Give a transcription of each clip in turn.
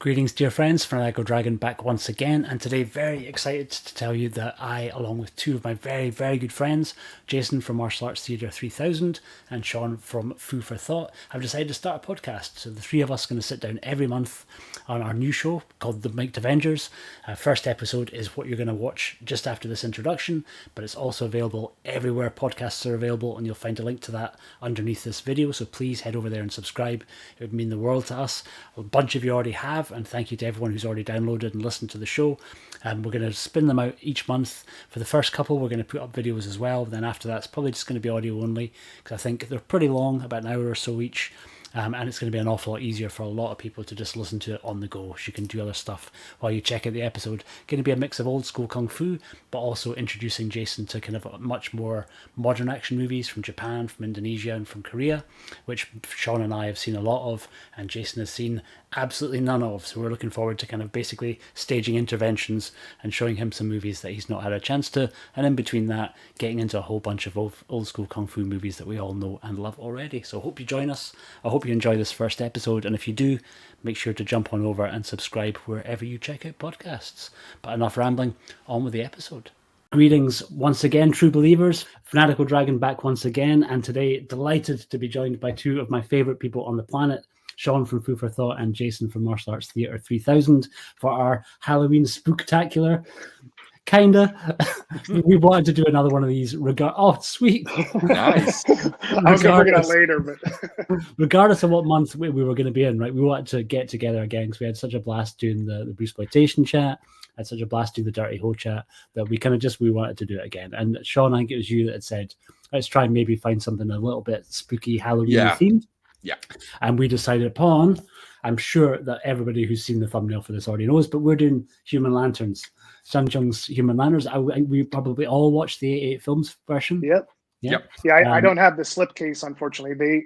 Greetings, dear friends. Fanatical Dragon back once again, and today very excited to tell you that I, along with two of my very, very good friends, Jason from Martial Arts Theatre 3000 and Sean from Food for Thought, have decided to start a podcast. So the three of us are going to sit down every month on our new show called the Mic'd Avengers. First episode is what you're going to watch just after this introduction, but it's also available everywhere podcasts are available, and you'll find a link to that underneath this video. So please head over there and subscribe. It would mean the world to us. A bunch of you already have, and thank you to everyone who's already downloaded and listened to the show. We're going to spin them out each month. For the first couple, we're going to put up videos as well. Then after that, it's probably just going to be audio only, because I think they're pretty long, about an hour or so each. And it's going to be an awful lot easier for a lot of people to just listen to it on the go. So you can do other stuff while you check out the episode. Going to be a mix of old school kung fu, but also introducing Jason to kind of much more modern action movies from Japan, from Indonesia, and from Korea, which Sean and I have seen a lot of, and Jason has seen absolutely none of. So we're looking forward to kind of basically staging interventions and showing him some movies that he's not had a chance to, and in between that, getting into a whole bunch of old school kung fu movies that we all know and love already. So I hope you join us. I hope you enjoy this first episode, and if you do, make sure to jump on over and subscribe wherever you check out podcasts. But enough rambling, on with the episode. Greetings once again, true believers. Fanatical Dragon back once again, and today delighted to be joined by two of my favourite people on the planet, Sean from Food for Thought and Jason from Martial Arts Theatre 3000, for our Halloween spooktacular. Kinda. We wanted to do another one of these. Oh, sweet. Nice. I was going to bring it out later, but regardless of what month we were going to be in, right? We wanted to get together again because we had such a blast doing the Bruceploitation chat. I had such a blast doing the Dirty Ho chat that we wanted to do it again. And Sean, I think it was you that had said, let's try and maybe find something a little bit spooky Halloween themed. Yeah. And we decided upon, I'm sure that everybody who's seen the thumbnail for this already knows, but we're doing Human Lanterns. Sun Chung's Human Lanterns. We probably all watched the 88 Films version. Yep. Yeah, I don't have the slipcase, unfortunately. They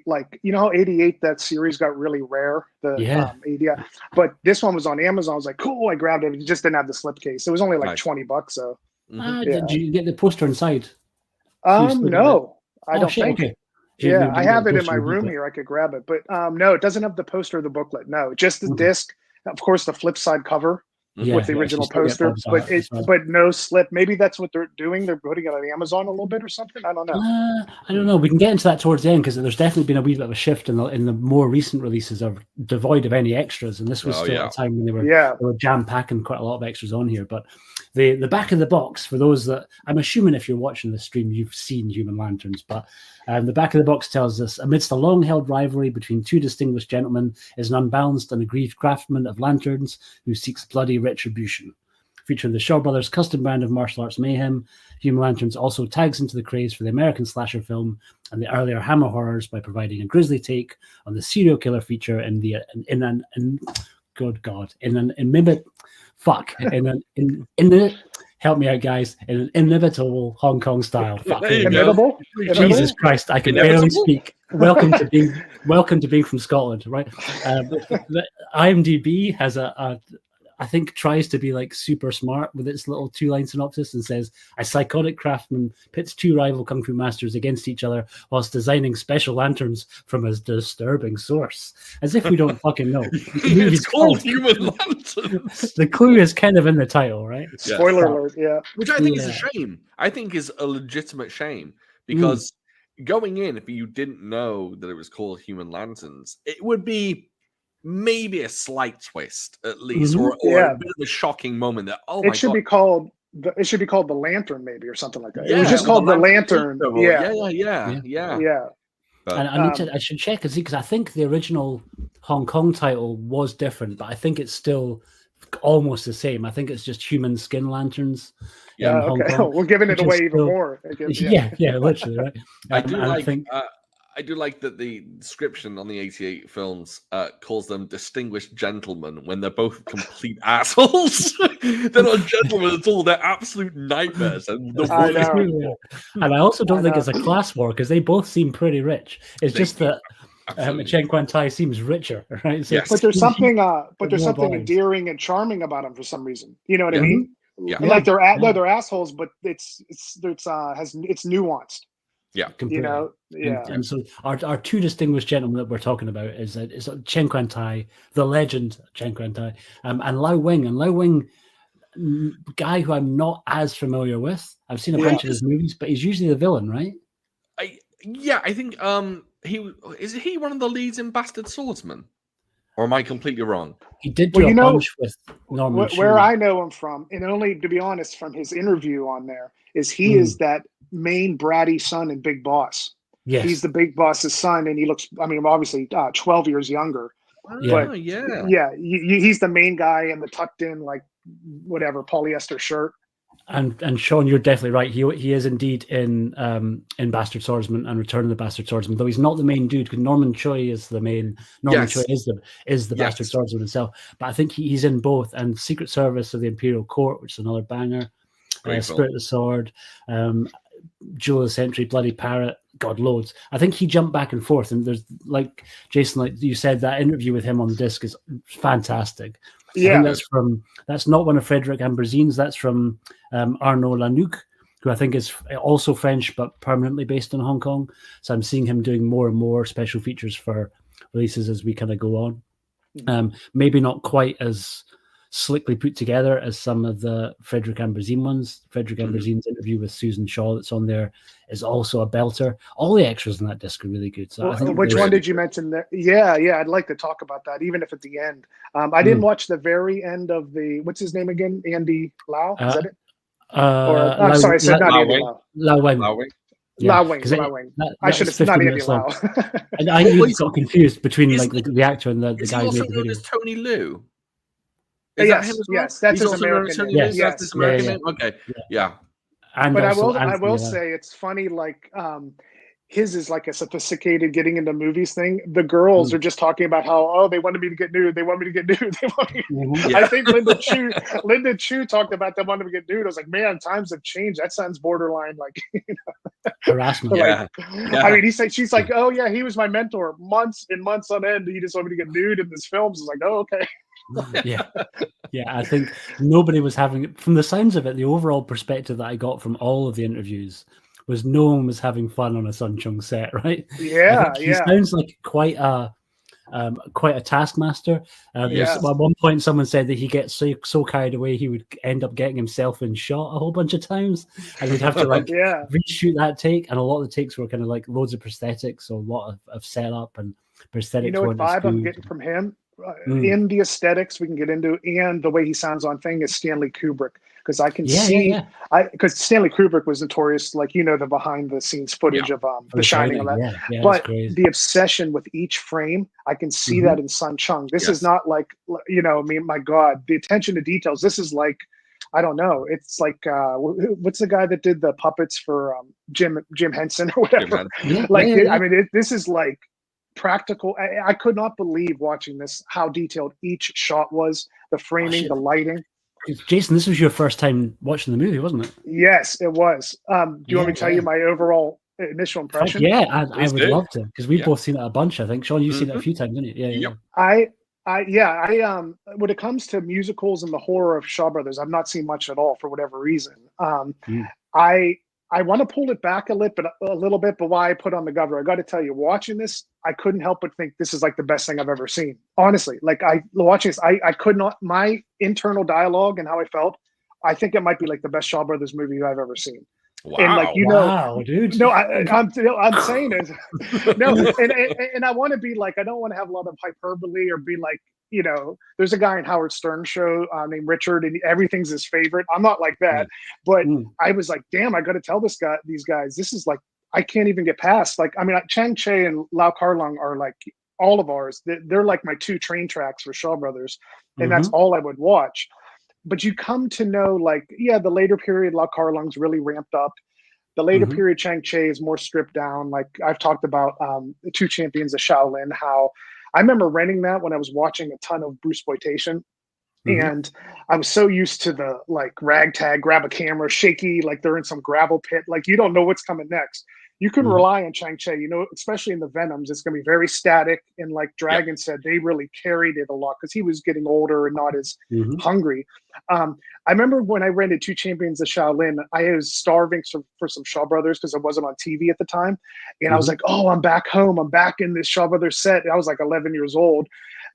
how 88, that series got really rare. But this one was on Amazon. I was like, cool, I grabbed it. It just didn't have the slipcase. It was only like $20. So did you get the poster inside? No, I don't think. Okay. Yeah, I have it in my room here. I could grab it, but no, it doesn't have the poster or the booklet. No, just the disc. Of course, the flip side cover with the original poster, but no slip. Maybe that's what they're doing. They're putting it on Amazon a little bit or something. I don't know. I don't know. We can get into that towards the end because there's definitely been a wee bit of a shift in the more recent releases are devoid of any extras, and this was still at a time when they were jam packing quite a lot of extras on here. But the back of the box, for those that I'm assuming if you're watching the stream, you've seen Human Lanterns, but the back of the box tells us, amidst a long-held rivalry between two distinguished gentlemen is an unbalanced and aggrieved craftsman of lanterns who seeks bloody retribution. Featuring the Shaw Brothers' custom brand of martial arts mayhem, Human Lanterns also tags into the craze for the American slasher film and the earlier Hammer horrors by providing a grisly take on the serial killer feature in help me out, guys, in an inimitable Hong Kong style. Inimitable? Jesus Christ, I can barely speak. Welcome to being from Scotland, right? The IMDb has I think tries to be like super smart with its little 2-line synopsis and says a psychotic craftsman pits two rival kung fu masters against each other whilst designing special lanterns from a disturbing source. As if we don't fucking know. It's called Human Lanterns. The clue is kind of in the title, right? Spoiler alert, yeah. Which I think is a shame. I think is a legitimate shame because going in, if you didn't know that it was called Human Lanterns, it would be maybe a slight twist at least, or a bit of a shocking moment that it should be called the Lantern, maybe, or something like that. It was just called the Lantern. Yeah. But, I should check and see, because I think the original Hong Kong title was different, but I think it's still almost the same. I think it's just Human Skin Lanterns. Yeah, okay. We're giving it away even more. Yeah, literally, right? I do like that the description on the 88 Films calls them distinguished gentlemen when they're both complete assholes. They're not gentlemen at all. They're absolute nightmares. And I also don't think it's a class war because they both seem pretty rich. It's just that Chen Quan Tai seems richer, right? So but there's something endearing and charming about them for some reason. You know what I mean? Yeah. Like they're assholes, but it's nuanced. Yeah. Completely. And so our two distinguished gentlemen that we're talking about is Chen Quan-tai, the legend Chen Quan-tai, and Lau Wing. And Lau Wing, guy who I'm not as familiar with. I've seen a bunch of his movies, but he's usually the villain, right? I think he one of the leads in Bastard Swordsman? Or am I completely wrong? He did do a bunch with Norman Chu. Where I know him from, and only to be honest, from his interview on there, is he is that main bratty son in Big Boss. Yes. He's the Big Boss's son, and he looks, I mean, obviously 12 years younger. But he's the main guy in the tucked in, like, whatever, polyester shirt. And Sean, you're definitely right. He is indeed in Bastard Swordsman and Return of the Bastard Swordsman, though he's not the main dude, because Norman Choi is the main. Norman Choi is the Bastard Swordsman himself. But I think he's in both, and Secret Service of the Imperial Court, which is another banger. Spirit of the Sword, Jewel of the Century, Bloody Parrot. God, loads. I think he jumped back and forth, and there's, like Jason, like you said, that interview with him on disc is fantastic. I think that's not one of Frederick Amberzine's. That's from Arnaud Lanuc, who I think is also French but permanently based in Hong Kong. So I'm seeing him doing more and more special features for releases as we kind of go on. Maybe not quite as slickly put together as some of the Frederick Amberzine ones. Frederick Amberzine's interview with Susan Shaw that's on there is also a belter. All the extras in that disc are really good. So I think which one did you mention there? Yeah, I'd like to talk about that, even if at the end. I didn't watch the very end of the, what's his name again? Andy Lau? Is that it? I'm sorry, I said not Andy Lau. Lau Wing. Lau Wing. I should have not Andy Lau. And I got confused between like the actor and the guy who made the video. Is Tony Liu? Yes, that's his American name. Yes, that's his American name. Okay, yeah. And but I will say it's funny. Like his is like a sophisticated getting into movies thing. The girls are just talking about how they wanted me to get nude. They want me to get nude. They want me. I think Linda Chu talked about them wanting to get nude. I was like, man, times have changed. That sounds borderline like harassment. I mean, she's like, oh yeah, he was my mentor months and months on end. He just wanted me to get nude in this film. So I was like, oh okay. I think nobody was having, from the sounds of it, the overall perspective that I got from all of the interviews was no one was having fun on a Sun Chung set, right? He sounds like quite a taskmaster. At one point someone said that he gets so carried away he would end up getting himself in shot a whole bunch of times, and he'd have to reshoot that take, and a lot of the takes were kind of like loads of prosthetics, so a lot of setup and prosthetics. You know what vibe I'm getting from him? In the aesthetics we can get into, and the way he sounds on thing is Stanley Kubrick, because I can see because Stanley Kubrick was notorious, like, you know, the behind the scenes footage of The Shining and that. But the obsession with each frame, I can see that in Sun Chung. This is not like, you know, I mean, my God, the attention to details. This is like, I don't know. It's like what's the guy that did the puppets for Jim Henson or whatever? I mean, this is like practical. I could not believe watching this how detailed each shot was, the framing, the lighting. Jason, this was your first time watching the movie, wasn't it? Yes, it was. Do you want me to tell you my overall initial impression? I would love to, because we've both seen it a bunch. I think, Sean, you've seen it a few times, didn't you? I when it comes to musicals and the horror of Shaw Brothers, I've not seen much at all for whatever reason. I want to pull it back a little bit, but why I put on the governor, I got to tell you, watching this, I couldn't help but think this is like the best thing I've ever seen. Honestly, like watching this, I could not, my internal dialogue and how I felt, I think it might be like the best Shaw Brothers movie I've ever seen. Wow. And like, you know, dude. No, I'm saying it. No, and I want to be like, I don't want to have a lot of hyperbole or be like, you know, there's a guy in Howard Stern's show named Richard, and everything's his favorite. I'm not like that, but I was like, damn, I got to tell these guys, this is like, I can't even get past. Like, I mean, Chang Che and Lau Kar-Leung are like all of ours. They're like my two train tracks for Shaw Brothers, and that's all I would watch. But you come to know, like, the later period, Lau Kar-Leung's really ramped up. The later period, Chang Che is more stripped down. Like I've talked about the Two Champions of Shaolin, how I remember renting that when I was watching a ton of Bruceploitation. And I was so used to the like ragtag, grab a camera, shaky, like they're in some gravel pit, like you don't know what's coming next. you can rely on Chang-Chi, especially in the Venoms. It's going to be very static. And like Dragon said, they really carried it a lot because he was getting older and not as hungry. I remember when I rented Two Champions of Shaolin, I was starving for some Shaw Brothers because it wasn't on TV at the time. And I was like, oh, I'm back home. I'm back in this Shaw Brothers set. And I was like 11 years old.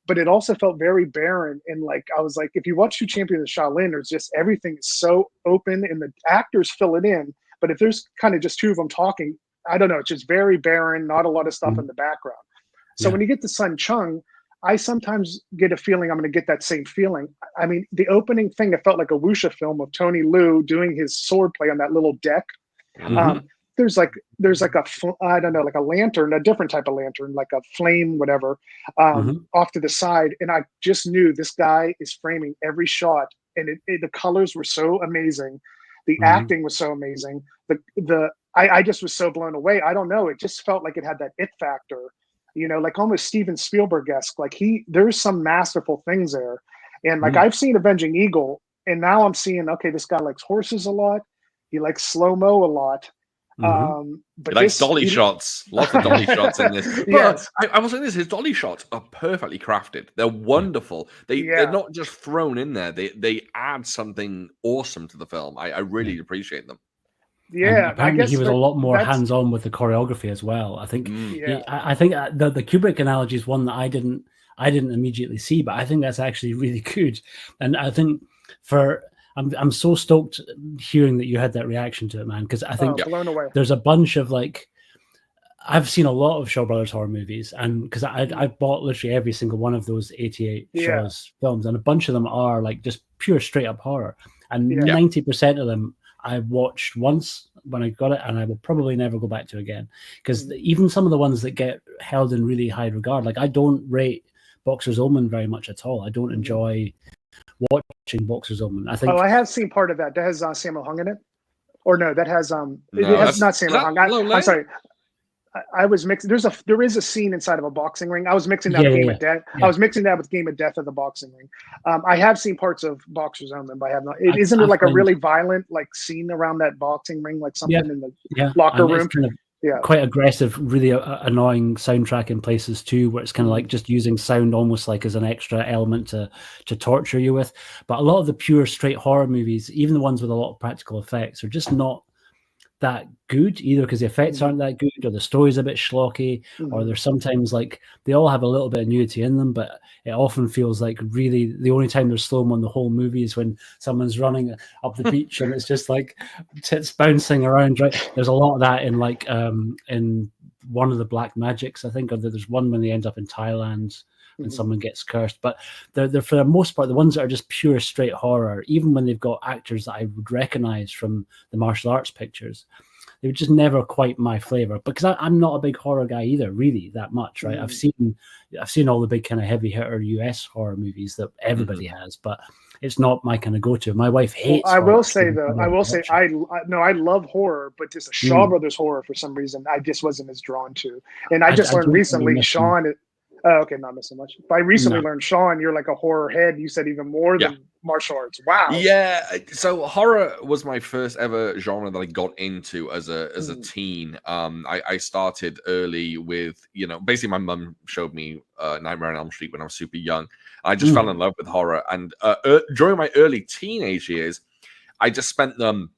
But it also felt very barren. And like, I was like, if you watch Two Champions of Shaolin, there's just everything is so open and the actors fill it in. But if there's kind of just two of them talking, I don't know, it's just very barren, not a lot of stuff in the background. So when you get to Sun Chung, I sometimes get a feeling I'm going to get that same feeling. I mean, the opening thing, it felt like a wuxia film of Tony Liu doing his sword play on that little deck. There's like I don't know, like a lantern, a different type of lantern, like a flame, whatever, off to the side. And I just knew this guy is framing every shot. And the colors were so amazing. The acting was so amazing. I just was so blown away. I don't know. It just felt like it had that it factor, like almost Steven Spielberg-esque. Like there's some masterful things there. And like I've seen Avenging Eagle, and now I'm seeing, okay, this guy likes horses a lot. He likes slow-mo a lot. But he likes dolly shots. Lots of dolly shots in this. Yes. I will say this: his dolly shots are perfectly crafted. They're wonderful. They're not just thrown in there. They add something awesome to the film. I really appreciate them. Yeah, and apparently he was a lot more hands-on with the choreography as well. I think. I think the Kubrick analogy is one that I didn't immediately see, but I think that's actually really good. And I think I'm so stoked hearing that you had that reaction to it, man, because I think blown away. There's a bunch of like, I've seen a lot of Shaw Brothers horror movies, and because I bought literally every single one of those 88 Shaw's films, and a bunch of them are like just pure straight up horror, and 90% of them I watched once when I got it, and I will probably never go back to again, because even some of the ones that get held in really high regard, like I don't rate Boxer's Omen very much at all. I don't enjoy watching Boxer's Omen. I think. Oh, I have seen part of that. That has Sammo Hung in it, or no? That has it has not Sammo Hung. I'm sorry. I was mixing. There is a scene inside of a boxing ring. I was mixing that Game of Death. I was mixing that with Game of Death of the boxing ring. I have seen parts of Boxer's Omen, but I have not. Isn't there like a really violent like scene around that boxing ring, like something in the locker room? Kind of quite aggressive, really annoying soundtrack in places too, where it's kind of like just using sound almost like as an extra element to torture you with. But a lot of the pure straight horror movies, even the ones with a lot of practical effects, are just not that good, either because the effects aren't that good, or the story's a bit schlocky, or there's sometimes like they all have a little bit of nudity in them, but it often feels like really the only time there's slow-mo in the whole movie is when someone's running up the beach and it's just like tits bouncing around, right? There's a lot of that in like in one of the Black Magics, I think, or there's one when they end up in Thailand and someone gets cursed. But they're for the most part, the ones that are just pure straight horror, even when they've got actors that I would recognize from the martial arts pictures, they were just never quite my flavor, because I'm not a big horror guy either, really, that much, right? I've seen all the big kind of heavy hitter US horror movies that everybody has, but it's not my kind of go-to. My wife hates. I will say I love horror, but just a Shaw Brothers horror for some reason I just wasn't as drawn to. And I just learned recently, Sean. Oh, okay, not missing much. But I recently learned, Sean, you're like a horror head. You said even more than martial arts. Wow. Yeah. So horror was my first ever genre that I got into as a teen. I started early with, basically my mum showed me Nightmare on Elm Street when I was super young. I just fell in love with horror. And during my early teenage years, I just spent them.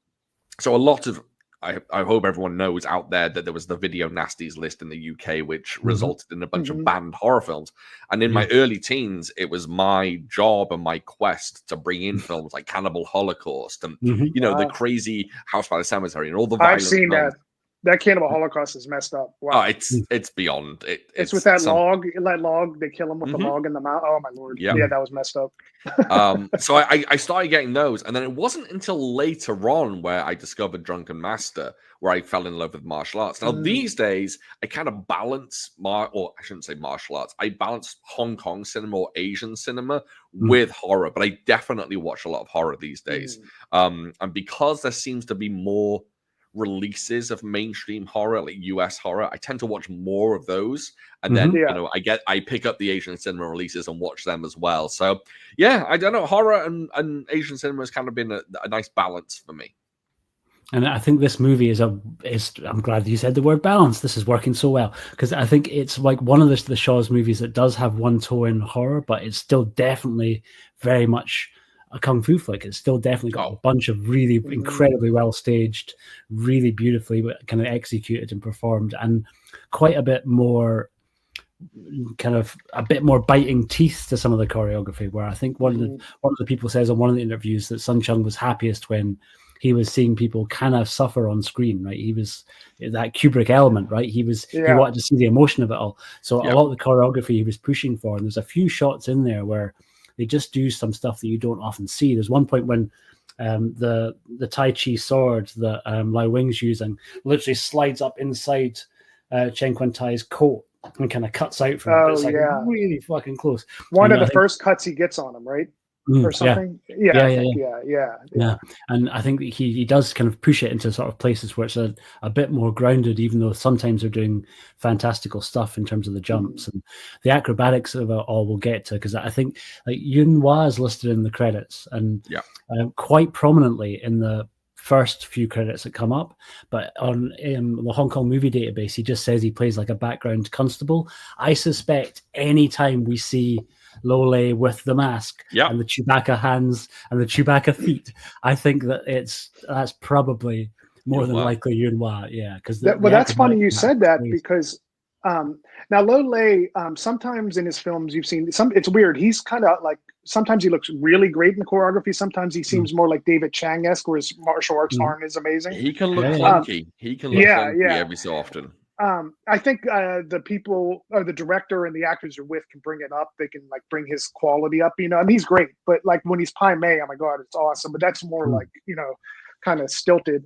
So a lot of, I hope everyone knows out there that there was the Video Nasties list in the UK, which resulted in a bunch of banned horror films. And in my early teens, it was my job and my quest to bring in films like Cannibal Holocaust and, the crazy House by the Cemetery and all the violent I've seen films. That Cannibal Holocaust is messed up. Wow. Oh, it's beyond. It's with that log. That log, they kill him with the log in the mouth. Oh my lord. Yeah, that was messed up. So I started getting those, and then it wasn't until later on where I discovered Drunken Master, where I fell in love with martial arts. Now these days, I kind of balance or I shouldn't say martial arts. I balance Hong Kong cinema or Asian cinema with horror, but I definitely watch a lot of horror these days. And because there seems to be more releases of mainstream horror, like US horror, I tend to watch more of those, and then I pick up the Asian cinema releases and watch them as well. So I don't know, horror and Asian cinema has kind of been a nice balance for me. And I think this movie is I'm glad you said the word balance. This is working so well because I think it's like one of the Shaw's movies that does have one toe in horror, but it's still definitely very much a kung fu flick. It's still definitely got a bunch of really incredibly well staged, really beautifully kind of executed and performed, and quite a bit more biting teeth to some of the choreography. Where I think one of the people says on one of the interviews that Sun Chung was happiest when he was seeing people kind of suffer on screen, right? He was that Kubrick element, right? He wanted to see the emotion of it all. So a lot of the choreography he was pushing for, and there's a few shots in there where they just do some stuff that you don't often see. There's one point when the Tai Chi sword that Lai Wing's using literally slides up inside Chen Quan Tai's coat and kind of cuts out from it. It's like really fucking close. One of the first cuts he gets on him, right? Or something. Yeah. And I think he does kind of push it into sort of places where it's a bit more grounded, even though sometimes they're doing fantastical stuff in terms of the jumps and the acrobatics of it all we'll get to, because I think like Yuen Wah is listed in the credits and quite prominently in the first few credits that come up, but on the Hong Kong movie database he just says he plays like a background constable. I suspect anytime we see Lole with the mask and the Chewbacca hands and the Chewbacca feet, I think that that's probably more than likely Yuen Wah. Because that's funny you said that because now Lole sometimes in his films you've seen it's weird, he's kind of like sometimes he looks really great in the choreography, sometimes he seems more like David Chang-esque where his martial arts aren't as amazing. He can look clunky. He can look clunky every so often. I think the people or the director and the actors are with can bring it up. They can like bring his quality up, and he's great. But like when he's Pai Mei, oh my God, it's awesome. But that's more like, kind of stilted,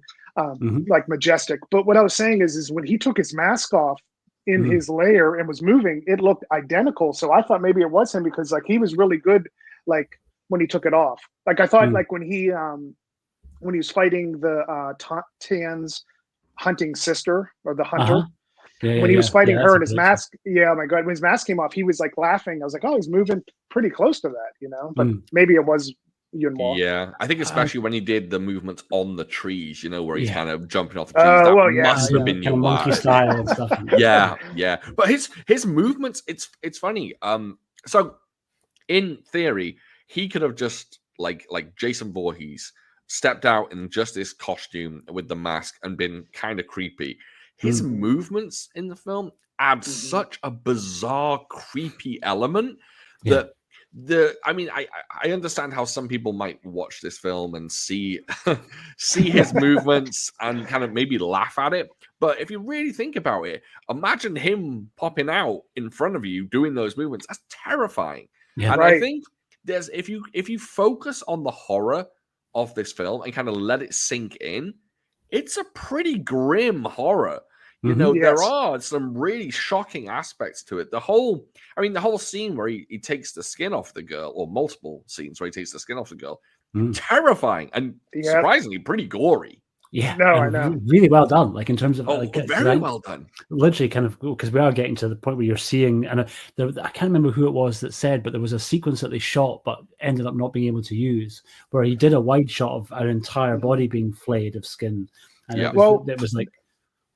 like majestic. But what I was saying is when he took his mask off in his lair and was moving, it looked identical. So I thought maybe it was him because like he was really good, like when he took it off. Like I thought like when he was fighting the Tan's hunting sister or the hunter. When he was fighting her and his mask, oh my God, when his mask came off, he was like laughing. I was like, oh, he's moving pretty close to that, but maybe it was Yuen Wah. Yeah, I think especially when he did the movements on the trees, where he's kind of jumping off the trees. Must have been Yuen Wah. Monkey style and stuff. yeah. But his movements, it's funny. So in theory, he could have just like Jason Voorhees stepped out in just this costume with the mask and been kind of creepy. His movements in the film add such a bizarre, creepy element that I understand how some people might watch this film and see his movements and kind of maybe laugh at it. But if you really think about it, imagine him popping out in front of you doing those movements. That's terrifying. Yeah, and I think there's if you focus on the horror of this film and kind of let it sink in, it's a pretty grim horror. There are some really shocking aspects to it. The whole scene where he takes the skin off the girl, or multiple scenes where he takes the skin off the girl, terrifying and surprisingly pretty gory. Yeah, no, I know. Really well done. Like in terms of very well done. Literally, kind of because we are getting to the point where you're seeing, and I can't remember who it was that said, but there was a sequence that they shot but ended up not being able to use, where he did a wide shot of an entire body being flayed of skin. And it was like.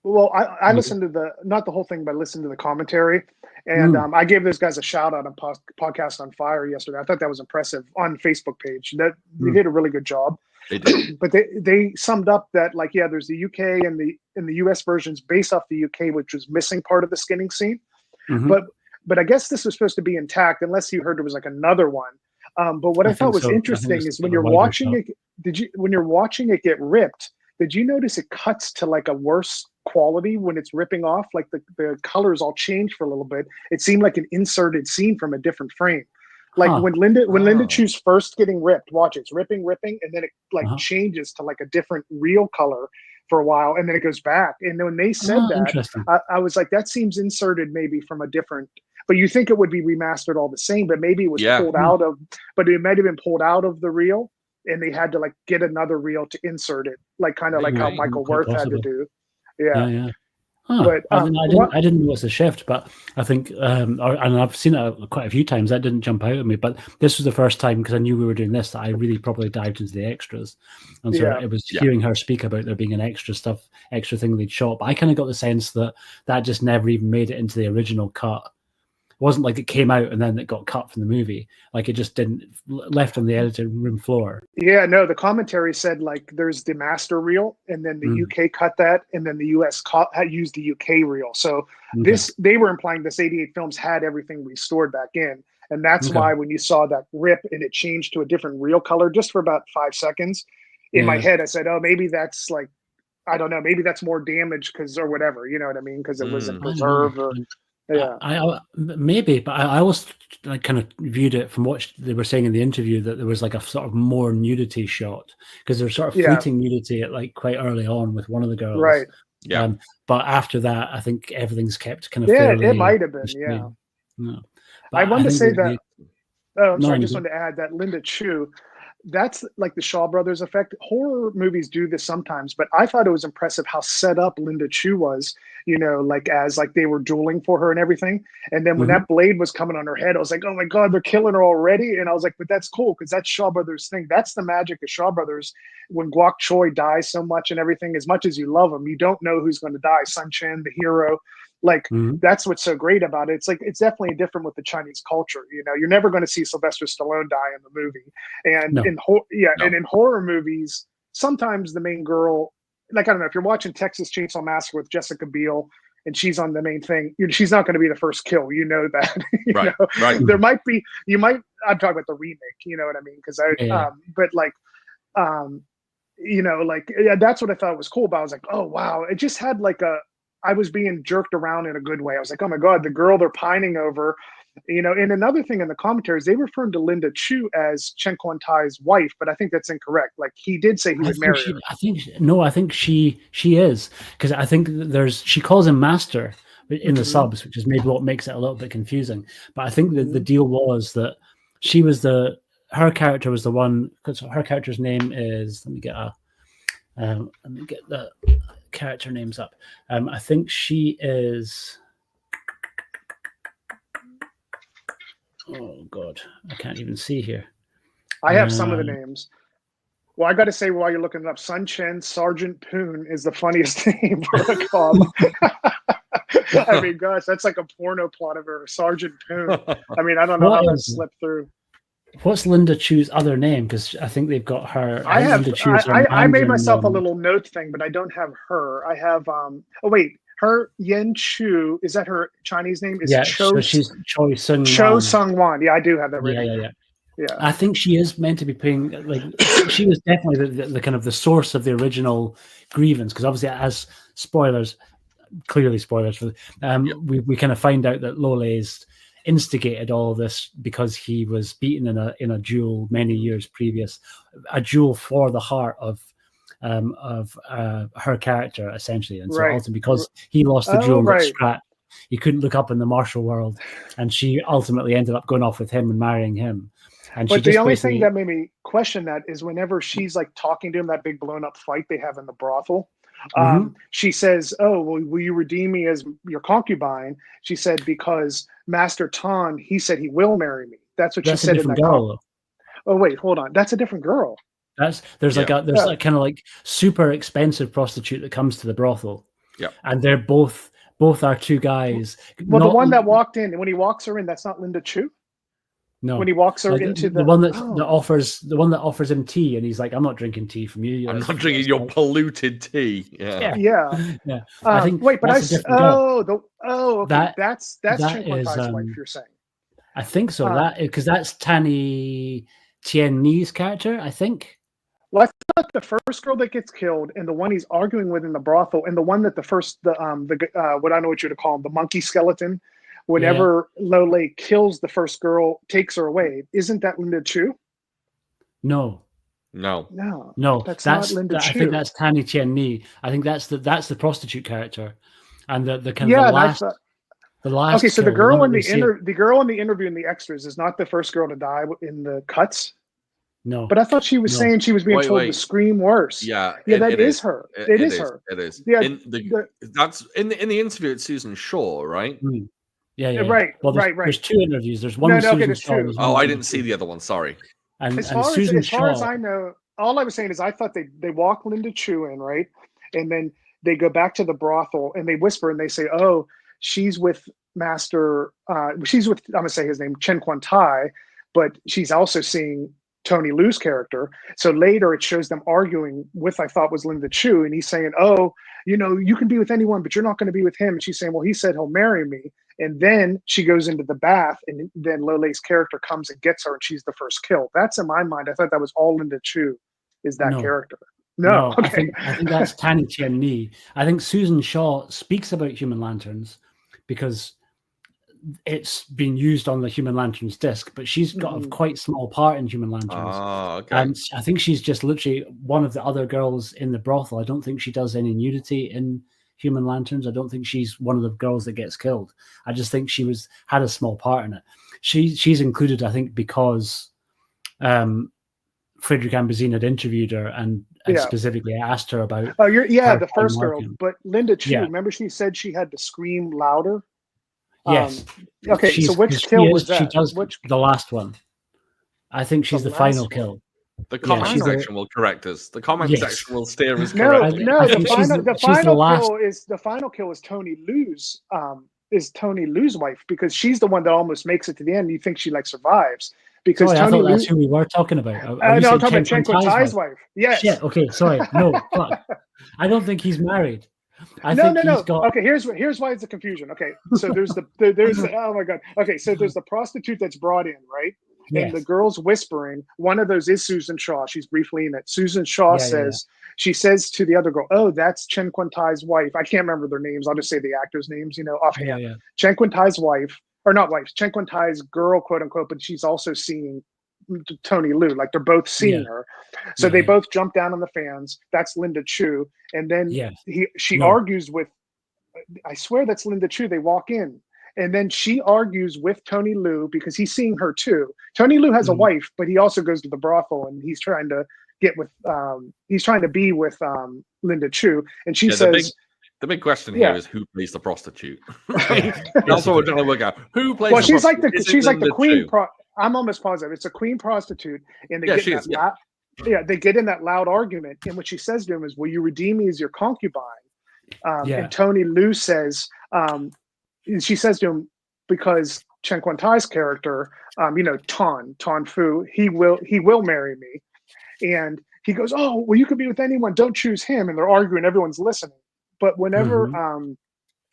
Well, I listened to not the whole thing, but I listened to the commentary, and I gave those guys a shout out on Podcast on Fire yesterday. I thought that was impressive on Facebook page. That they did a really good job. They did. But they summed up that there's the UK and the US versions based off the UK, which was missing part of the skinning scene. But I guess this was supposed to be intact, unless you heard there was like another one. But what I thought was interesting is when you're watching it, when you're watching it get ripped, did you notice it cuts to like a worse quality when it's ripping off? Like the colors all change for a little bit. It seemed like an inserted scene from a different frame. Like when Linda Chu's first getting ripped, watch it's ripping, and then it changes to like a different real color for a while, and then it goes back. And when they said that, I was like, that seems inserted maybe from a different. But you think it would be remastered all the same, but maybe it was pulled out of. But it might have been pulled out of the reel, and they had to like get another reel to insert it, like kind of like how Michael Worth had to do. Yeah. Huh. But I didn't notice the shift, but I think, and I've seen it quite a few times. That didn't jump out at me, but this was the first time, because I knew we were doing this, that I really probably dived into the extras, and so it was hearing her speak about there being an extra thing they'd shot. But I kind of got the sense that just never even made it into the original cut. It wasn't like it came out and then it got cut from the movie. Like, it just didn't, left on the editing room floor. Yeah, no, the commentary said like there's the master reel, and then the UK cut that, and then the US used the UK reel. So they were implying this 88 films had everything restored back in. And that's why when you saw that rip and it changed to a different reel color just for about 5 seconds, in my head I said, oh, maybe that's like, I don't know, maybe that's more damage or whatever, you know what I mean? Because it wasn't preserved or... Yeah, I maybe, but I always kind of viewed it from what they were saying in the interview, that there was like a sort of more nudity shot, because there's sort of fleeting nudity at like quite early on with one of the girls, right? Yeah, but after that, I think everything's kept kind of fairly. It might have been, yeah. No, I wanted to say that. Oh, I'm sorry. I just wanted to add that Linda Chu. That's like the Shaw Brothers effect. Horror movies do this sometimes, but I thought it was impressive how set up Linda Chu was, you know, like as like they were dueling for her and everything. And then when that blade was coming on her head, I was like, oh my God, they're killing her already. And I was like, but that's cool, because that's Shaw Brothers thing. That's the magic of Shaw Brothers. When Guok Choi dies so much and everything, as much as you love him, you don't know who's going to die. Sun Chen, the hero. Like, that's what's so great about it. It's like, it's definitely different with the Chinese culture. You know, you're never going to see Sylvester Stallone die in the movie. And and in horror movies, sometimes the main girl, like, I don't know, if you're watching Texas Chainsaw Massacre with Jessica Biel and she's on the main thing, she's not going to be the first kill. You know that. you know? There might be, I'm talking about the remake, you know what I mean? Because but like, you know, like, that's what I thought was cool about it. I was like, oh, wow. It just had like I was being jerked around in a good way. I was like, oh my God, the girl they're pining over, you know. And another thing in the commentaries, they referred to Linda Chu as Chen Kuan-tai's wife, but I think that's incorrect. Like, he did say he would marry her. I think she is, because I think she calls him master in the subs, which is maybe what makes it a little bit confusing. But I think that the deal was that she was her character was the one, because her character's name is, let me get the character names up. I think she is, oh God, I can't even see here. I have some of the names. Well, I got to say, while you're looking it up, Sun Chen Sergeant Poon is the funniest name for a cop. I mean, gosh, that's like a porno plot of her, Sergeant Poon. I mean, I don't know how that slipped through. What's Linda Chu's other name? Because I think they've got her. I made myself a little note thing, but I don't have her. I have her Yen Chu. Is that her Chinese name? She's Choi Sung Wan. Yeah, I do have that written. Yeah. I think she is meant to be playing, like, she was definitely the kind of the source of the original grievance, because obviously, as clearly spoilers for we kind of find out that Lole's instigated all of this because he was beaten in a duel many years previous, a duel for the heart of her character, essentially. And so ultimately, because he lost the duel and got scrapped, he couldn't look up in the martial world, and she ultimately ended up going off with him and marrying him. But the only thing that made me question that is whenever she's like talking to him, that big blown up fight they have in the brothel, she says, oh, well, will you redeem me as your concubine? She said, because Master Tan, he said he will marry me. That's what she said in that girl. Oh, wait, hold on. That's a different girl. There's like kind of like super expensive prostitute that comes to the brothel. Yeah. And they're both are two guys. Well, the one that walked in, and when he walks her in, that's not Linda Chu? No. When he walks her into the one that offers him tea, and he's like, I'm not drinking tea from you. I'm not drinking your polluted tea. Yeah. I think that's Chen Kuan-tai's wife, you're saying. I think so. Because that's Tanny Tien Ni's character, I think. Well, I thought the first girl that gets killed, and the one he's arguing with in the brothel, and the one that what I don't know what you to call him, the monkey skeleton. Whenever Lole kills the first girl, takes her away, isn't that Linda Chu? No. That's not Linda Chu. I think that's Tanny Tien Ni. I think that's the prostitute character, and the kind of the last. Okay, so the girl in the interview in the extras is not the first girl to die in the cuts. No. But I thought she was saying she was being told to scream worse. Yeah, that is her. It is her. It is. Yeah, that's in the interview with Susan Shaw, right? Yeah. Right. Well, there's two interviews. There's one with Susan Shaw. Oh, I didn't see the other one. Sorry. And as Susan far as I know, all I was saying is I thought they walk Linda Chu in, right, and then they go back to the brothel and they whisper and they say, "Oh, she's with Master. She's with, I'm gonna say his name, Chen Quan Tai, but she's also seeing Tony Lu's character." So later it shows them arguing with, I thought was Linda Chu, and he's saying, "Oh, you can be with anyone, but you're not going to be with him." And she's saying, "Well, he said he'll marry me." And then she goes into the bath, and then Lole's character comes and gets her, and she's the first kill. That's in my mind. I thought that was all Linda Chu is that character. No. Okay. I think that's Tanny Tien Ni. I think Susan Shaw speaks about Human Lanterns because it's been used on the Human Lanterns disc, but she's got a quite small part in Human Lanterns. Oh, okay. And I think she's just literally one of the other girls in the brothel. I don't think she does any nudity in Human Lanterns. I don't think she's one of the girls that gets killed. I just think she had a small part in it. She's included, I think, because Frederick Ambazine had interviewed her and specifically asked her about. Oh, the first girl. But Linda Chu, remember she said she had to scream louder? Yes. Okay, so which kill was that? She does the last one. I think she's the final kill. The comment section will correct us. The comment section will steer us No, correctly. the final kill is Tony Lu's wife, because she's the one that almost makes it to the end. You think she survives because I thought that's who we were talking about. No, I'm talking about Chen Quan Tai's wife. Yes. Shit, okay, sorry. No, fuck. I don't think he's married. No. Okay, here's why it's a confusion. Okay, so there's oh my god. Okay, so there's the prostitute that's brought in, right? Yes. And the girl's whispering. One of those is Susan Shaw. She's briefly in it. Susan Shaw says, she says to the other girl, "Oh, that's Chen Quan Tai's wife." I can't remember their names. I'll just say the actors' names, offhand. Yeah. Chen Quan Tai's wife, or not wife, Chen Quan Tai's girl, quote unquote, but she's also seeing Tony Lu. They're both seeing her. So they both jump down on the fans. That's Linda Chu. And then she argues with, I swear that's Linda Chu. They walk in. And then she argues with Tony Lu because he's seeing her too. Tony Lu has a wife, but he also goes to the brothel and he's trying to get with, he's trying to be with Linda Chu. And she says, the big question here is who plays the prostitute. That's what we're trying to work out. Who plays? Well, she's like the queen. I'm almost positive it's a queen prostitute, and they they get in that loud argument. And what she says to him is, "Will you redeem me as your concubine?" And Tony Lu says. She says to him, because Chen Quan Tai's character, Ton Fu, he will marry me. And he goes, "Oh, well, you could be with anyone. Don't choose him." And they're arguing. Everyone's listening. But whenever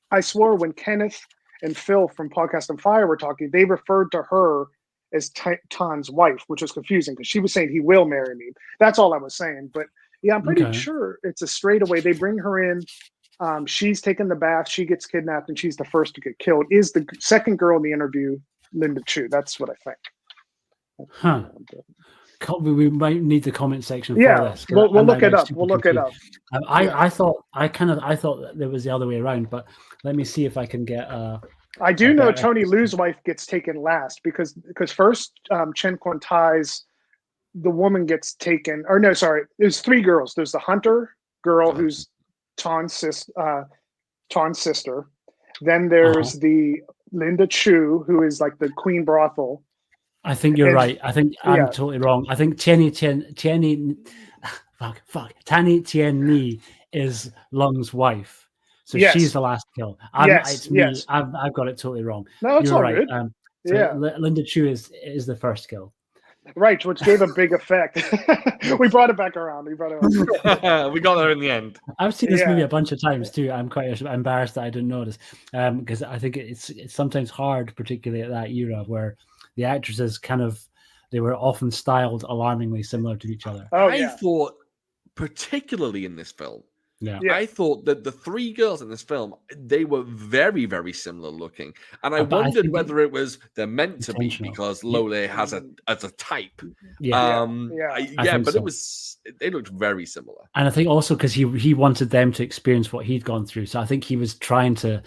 I swore when Kenneth and Phil from Podcast on Fire were talking, they referred to her as Ton's wife, which was confusing because she was saying he will marry me. That's all I was saying. But yeah, I'm pretty sure it's a straightaway. They bring her in. She's taken the bath. She gets kidnapped, and she's the first to get killed. Is the second girl in the interview Linda Chu? That's what I think. Huh. We might need the comment section for this. We'll look it up. We'll look it up. I thought that it was the other way around, but let me see if I can get. I do know Tony Lu's wife gets taken last because first Chen Quan Tai's the woman gets taken. Or no, sorry, there's three girls. There's the hunter girl who's Ton's sister. Then there's the Linda Chu, who is like the queen brothel. I think you're right. I think I'm totally wrong. I think Tanny Tien Ni is Lung's wife. So she's the last kill. It's me. I've got it totally wrong. No, it's all right. Linda Chu is the first kill. Right, which gave a big effect. We brought it back around. We got there in the end. I've seen this movie a bunch of times too. I'm quite embarrassed that I didn't notice because I think it's sometimes hard, particularly at that era, where the actresses they were often styled alarmingly similar to each other. I thought, particularly in this film, I thought that the three girls in this film, they were very, very similar looking. And I wondered whether it was they're meant to be because Lole has as a type. But they looked very similar. And I think also because he wanted them to experience what he'd gone through. So I think he was trying to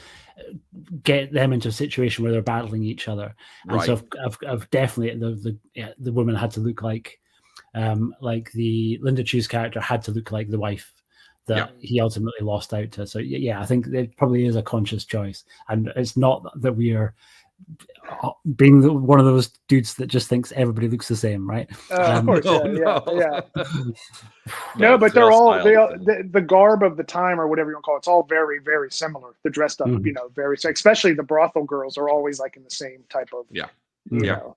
get them into a situation where they're battling each other. And so I've definitely the woman had to look like like the Linda Chu's character had to look like the wife that he ultimately lost out to. So yeah, I think it probably is a conscious choice, and it's not that we are being one of those dudes that just thinks everybody looks the same, right? Of course, no. No, but they're all the garb of the time or whatever you want to call it. It's all very, very similar. The dressed up, very, especially the brothel girls are always like in the same type of, you know.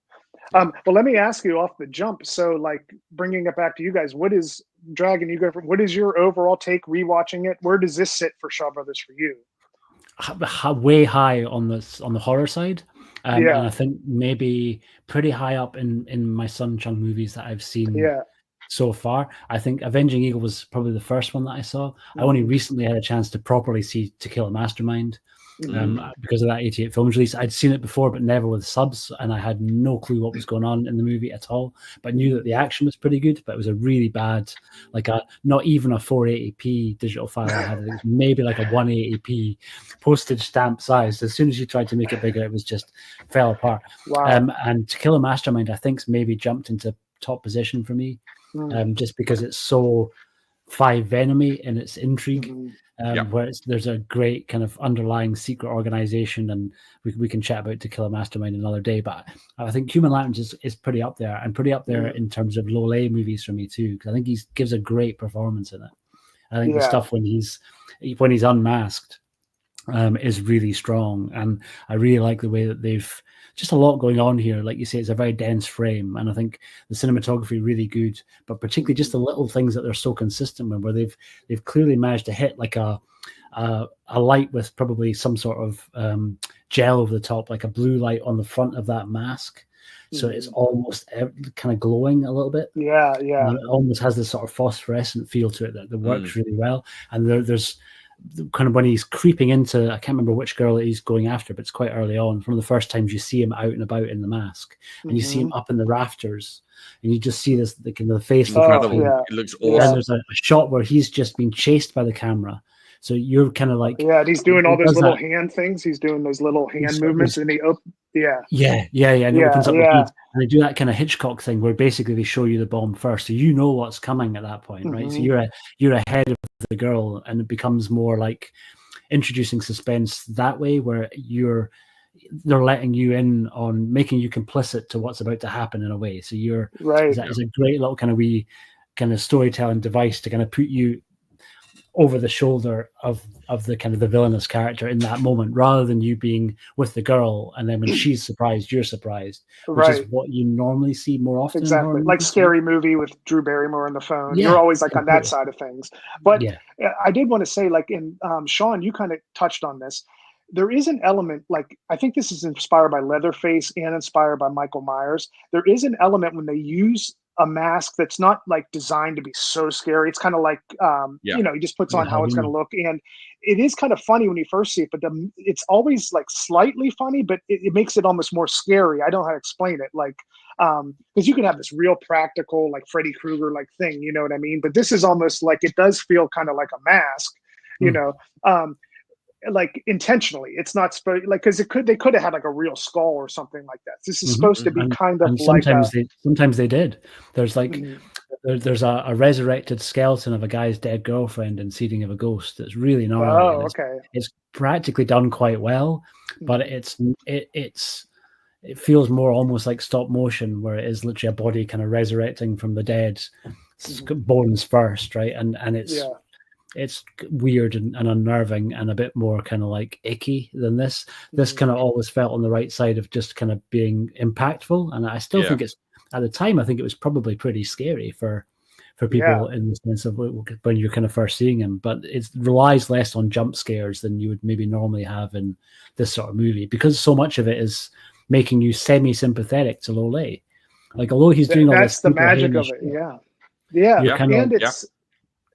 Well, let me ask you off the jump. So, like, bringing it back to you guys, what is Dragon? You go from what is your overall take rewatching it? Where does this sit for Shaw Brothers for you? Way high on the horror side. And I think maybe pretty high up in my Sun Chung movies that I've seen so far. I think Avenging Eagle was probably the first one that I saw. I only recently had a chance to properly see To Kill a Mastermind because of that 88 films release. I'd seen it before, but never with subs, and I had no clue what was going on in the movie at all, but knew that the action was pretty good, but it was a really bad, like not even a 480p digital file I had. It was maybe like a 180p postage stamp size. As soon as you tried to make it bigger, it was just fell apart. Wow. And To Kill a Mastermind, I think, maybe jumped into top position for me, just because it's so venomy in its intrigue. Where there's a great kind of underlying secret organization, and we can chat about To Kill a Mastermind another day, but I think Human Lanterns is pretty up there, and pretty up there in terms of Lolé movies for me too, because I think he gives a great performance in it. I think the stuff when he's unmasked is really strong, and I really like the way that they've just a lot going on here. Like you say, it's a very dense frame, and I think the cinematography really good, but particularly just the little things that they're so consistent with, where they've clearly managed to hit like a light with probably some sort of gel over the top, like a blue light on the front of that mask. So it's almost kind of glowing a little bit. It almost has this sort of phosphorescent feel to it that works really well. And there's kind of when he's creeping into, I can't remember which girl he's going after, but it's quite early on. One of the first times you see him out and about in the mask, and you see him up in the rafters, and you just see this the face. Incredible. It looks awesome. And there's a shot where he's just being chased by the camera. So you're kind of like, he's doing all those little hand things. He's doing those little hand movements, and he opens. And it opens up the bead. And they do that kind of Hitchcock thing where basically they show you the bomb first, so you know what's coming at that point, right? So you're ahead of the girl, and it becomes more like introducing suspense that way, where they're letting you in on making you complicit to what's about to happen in a way. So you're right. It's a great little kind of storytelling device to kind of put you over the shoulder of the kind of the villainous character in that moment, rather than you being with the girl, and then when she's surprised, you're surprised, which is what you normally see more often. Exactly, like Scary Movie with Drew Barrymore on the phone. You're always like on that side of things. But I did want to say, like in Sean, you kind of touched on this. There is an element, like I think this is inspired by Leatherface and inspired by Michael Myers. There is an element when they use a mask that's not like designed to be so scary. It's kind of like, he just puts on how it's going to look. And it is kind of funny when you first see it, but it's always like slightly funny, but it makes it almost more scary. I don't know how to explain it. Like, because you can have this real practical, like Freddy Krueger like thing, you know what I mean? But this is almost like, it does feel kind of like a mask, you know, like intentionally. It's not supposed, like, because they could have had like a real skull or something like that. This is supposed to be kind of like sometimes they did. There's like there's a resurrected skeleton of a guy's dead girlfriend and seeding of a ghost that's really gnarly. It's practically done quite well, but it feels more almost like stop motion, where it is literally a body kind of resurrecting from the dead, bones first, right? And it's weird and unnerving and a bit more kind of like icky than this. This kind of always felt on the right side of just kind of being impactful. And I still think it's, at the time, I think it was probably pretty scary for people in the sense of when you're kind of first seeing him. But it relies less on jump scares than you would maybe normally have in this sort of movie, because so much of it is making you semi-sympathetic to Lolé. Like, although he's doing all this, that's the magic of it. And it's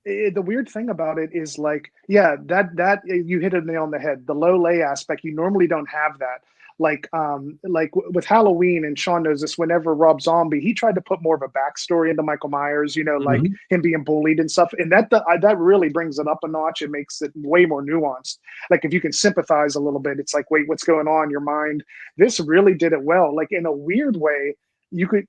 the weird thing about it is like, that you hit a nail on the head. The Lolé aspect, you normally don't have that. Like with Halloween, and Sean knows this, whenever Rob Zombie, he tried to put more of a backstory into Michael Myers, you know, like him being bullied and stuff. And that really brings it up a notch. It makes it way more nuanced. Like, if you can sympathize a little bit, it's like, wait, what's going on in your mind? This really did it well. Like, in a weird way, you could,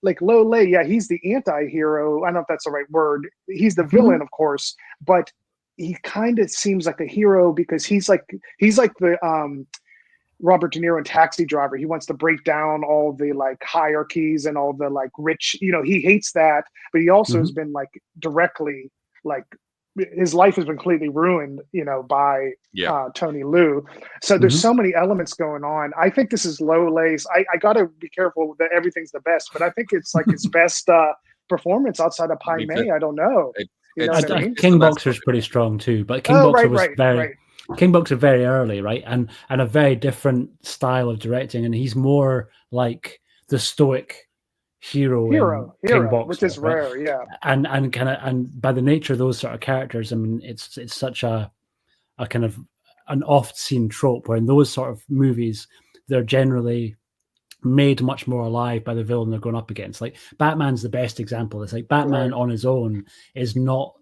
like Lo Lei, yeah, he's the anti-hero. I don't know if that's the right word. He's the villain, of course, but he kind of seems like a hero because he's like the Robert De Niro in Taxi Driver. He wants to break down all the like hierarchies and all the like rich, he hates that, but he also has been like directly like his life has been completely ruined, by Tony Liu. So there's so many elements going on. I think this is Lo Lei's. I got to be careful that everything's the best, but I think it's like his best performance outside of Pai Mei. I don't know. King Boxer's pretty strong too, but King Boxer was very. King Boxer very early, right, and a very different style of directing, and he's more like the stoic hero King Boxer, which is rare, yeah. And by the nature of those sort of characters, I mean, it's such a kind of an oft-seen trope where in those sort of movies they're generally made much more alive by the villain they're going up against. Like Batman's the best example. It's like Batman on his own is not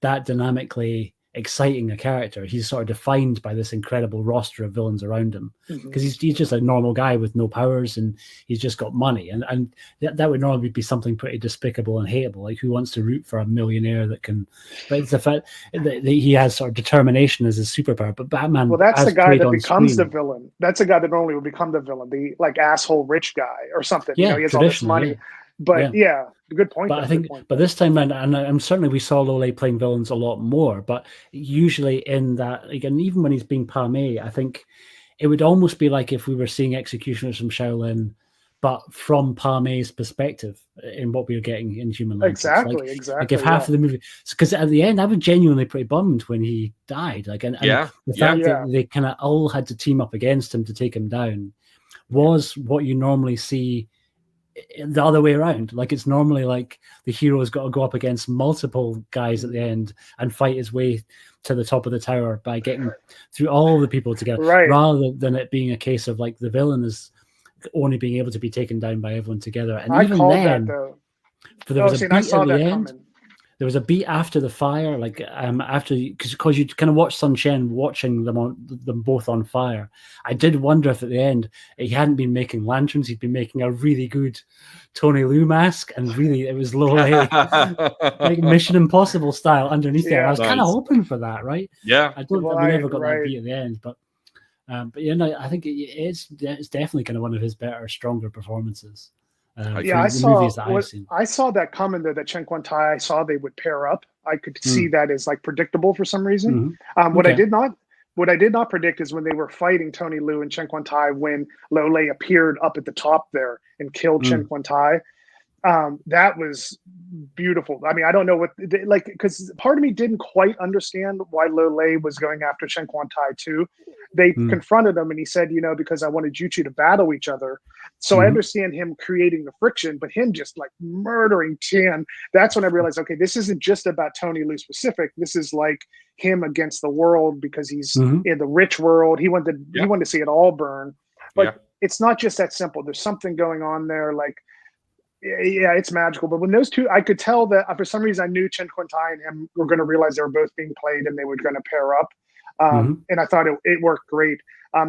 that dynamically exciting a character. He's sort of defined by this incredible roster of villains around him because he's just a normal guy with no powers and he's just got money, and that would normally be something pretty despicable and hateable. Like, who wants to root for a millionaire that can? But it's the fact that he has sort of determination as his superpower. But Batman, that's the guy that becomes the villain. That's the guy that normally will become the villain, the like asshole rich guy or something. Yeah, he has all this money. Yeah. But good point. But I think, but this time, and certainly we saw Lo Lei playing villains a lot more. But usually in that, again, even when he's being Pa Mei, I think it would almost be like if we were seeing Executioners from Shaolin, but from Pa Mei's perspective in what we were getting in Human Lances. Exactly. Like if half of the movie, because at the end, I was genuinely pretty bummed when he died. Like, and the fact that they kind of all had to team up against him to take him down was what you normally see the other way around. Like, it's normally like the hero's got to go up against multiple guys at the end and fight his way to the top of the tower by getting through all the people together, rather than it being a case of like the villain is only being able to be taken down by everyone together. And even then, there was a beat at the end. There was a beat after the fire, like after, because you kind of watch Sun Chen watching them both on fire. I did wonder if at the end he hadn't been making lanterns; he'd been making a really good Tony Liu mask, and really it was Lo Lei, like Mission Impossible style underneath there. I was kind of hoping for that, right? Yeah, we never got that beat at the end, but I think it's definitely kind of one of his better, stronger performances. I saw that coming though, that Chen Quan Tai. I saw they would pair up. I could see that as like predictable for some reason. What I did not predict is when they were fighting Tony Liu and Chen Quan Tai, when Lo Lei appeared up at the top there and killed Chen Quan Tai. That was beautiful. I mean, I don't know what, like, because part of me didn't quite understand why Lo Lei was going after Chen Quan Tai too. They confronted him and he said, because I wanted you two to battle each other. So I understand him creating the friction, but him just like murdering Tian. That's when I realized, okay, this isn't just about Tony Liu specific. This is like him against the world because he's in the rich world. He wanted to see it all burn. But it's not just that simple. There's something going on there. Like, yeah, it's magical. But when those two, I could tell that for some reason I knew Chen Quan Tai and him were going to realize they were both being played and they were going to pair up. And I thought it worked great.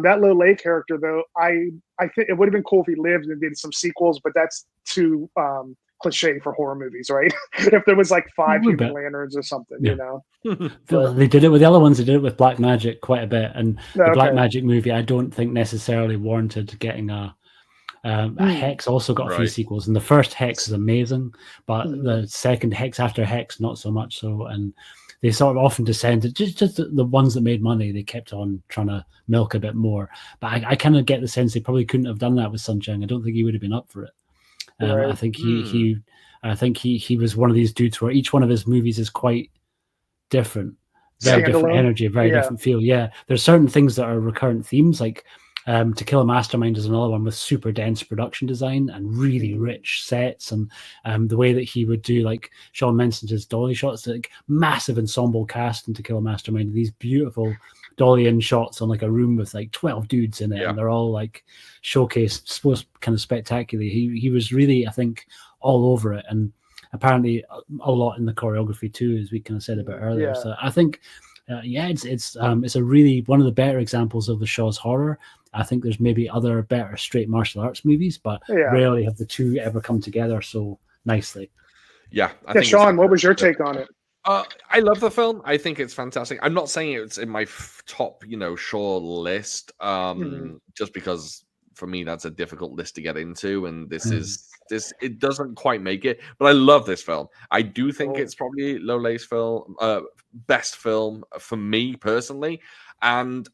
That Lo Lei character, though, I think it would have been cool if he lived and did some sequels, but that's too cliche for horror movies, right? If there was like 5 Human Lanterns or something, They did it with the other ones. They did it with Black Magic quite a bit, and the Black Magic movie, I don't think necessarily warranted getting a Hex. Also got a few sequels, and the first Hex is amazing, but the second Hex after Hex not so much so, and they sort of often descended, just the ones that made money, they kept on trying to milk a bit more. But I kind of get the sense they probably couldn't have done that with Sun Chung. I don't think he would have been up for it. I think he was one of these dudes where each one of his movies is quite different, very different energy, very different feel. Yeah, there's certain things that are recurrent themes, like To Kill a Mastermind is another one with super dense production design and really rich sets, and the way that he would do, like Sean mentioned, his dolly shots, like massive ensemble cast in To Kill a Mastermind, these beautiful dolly in shots on like a room with like 12 dudes in it, and they're all like showcased kind of spectacularly. He was really, I think, all over it, and apparently a lot in the choreography too, as we kind of said a bit earlier. So I think it's a really one of the better examples of the Shaw's horror. I think there's maybe other better straight martial arts movies, but rarely have the two ever come together so nicely. Yeah, I think Sean, what was your take on it? I love the film. I think it's fantastic. I'm not saying it's in my top, Shaw list, just because for me that's a difficult list to get into, and it doesn't quite make it. But I love this film. I do think it's probably Lolay's film, best film for me personally, and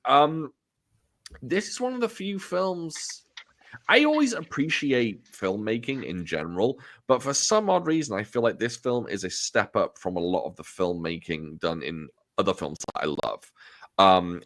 this is one of the few films. I always appreciate filmmaking in general, but for some odd reason, I feel like this film is a step up from a lot of the filmmaking done in other films that I love.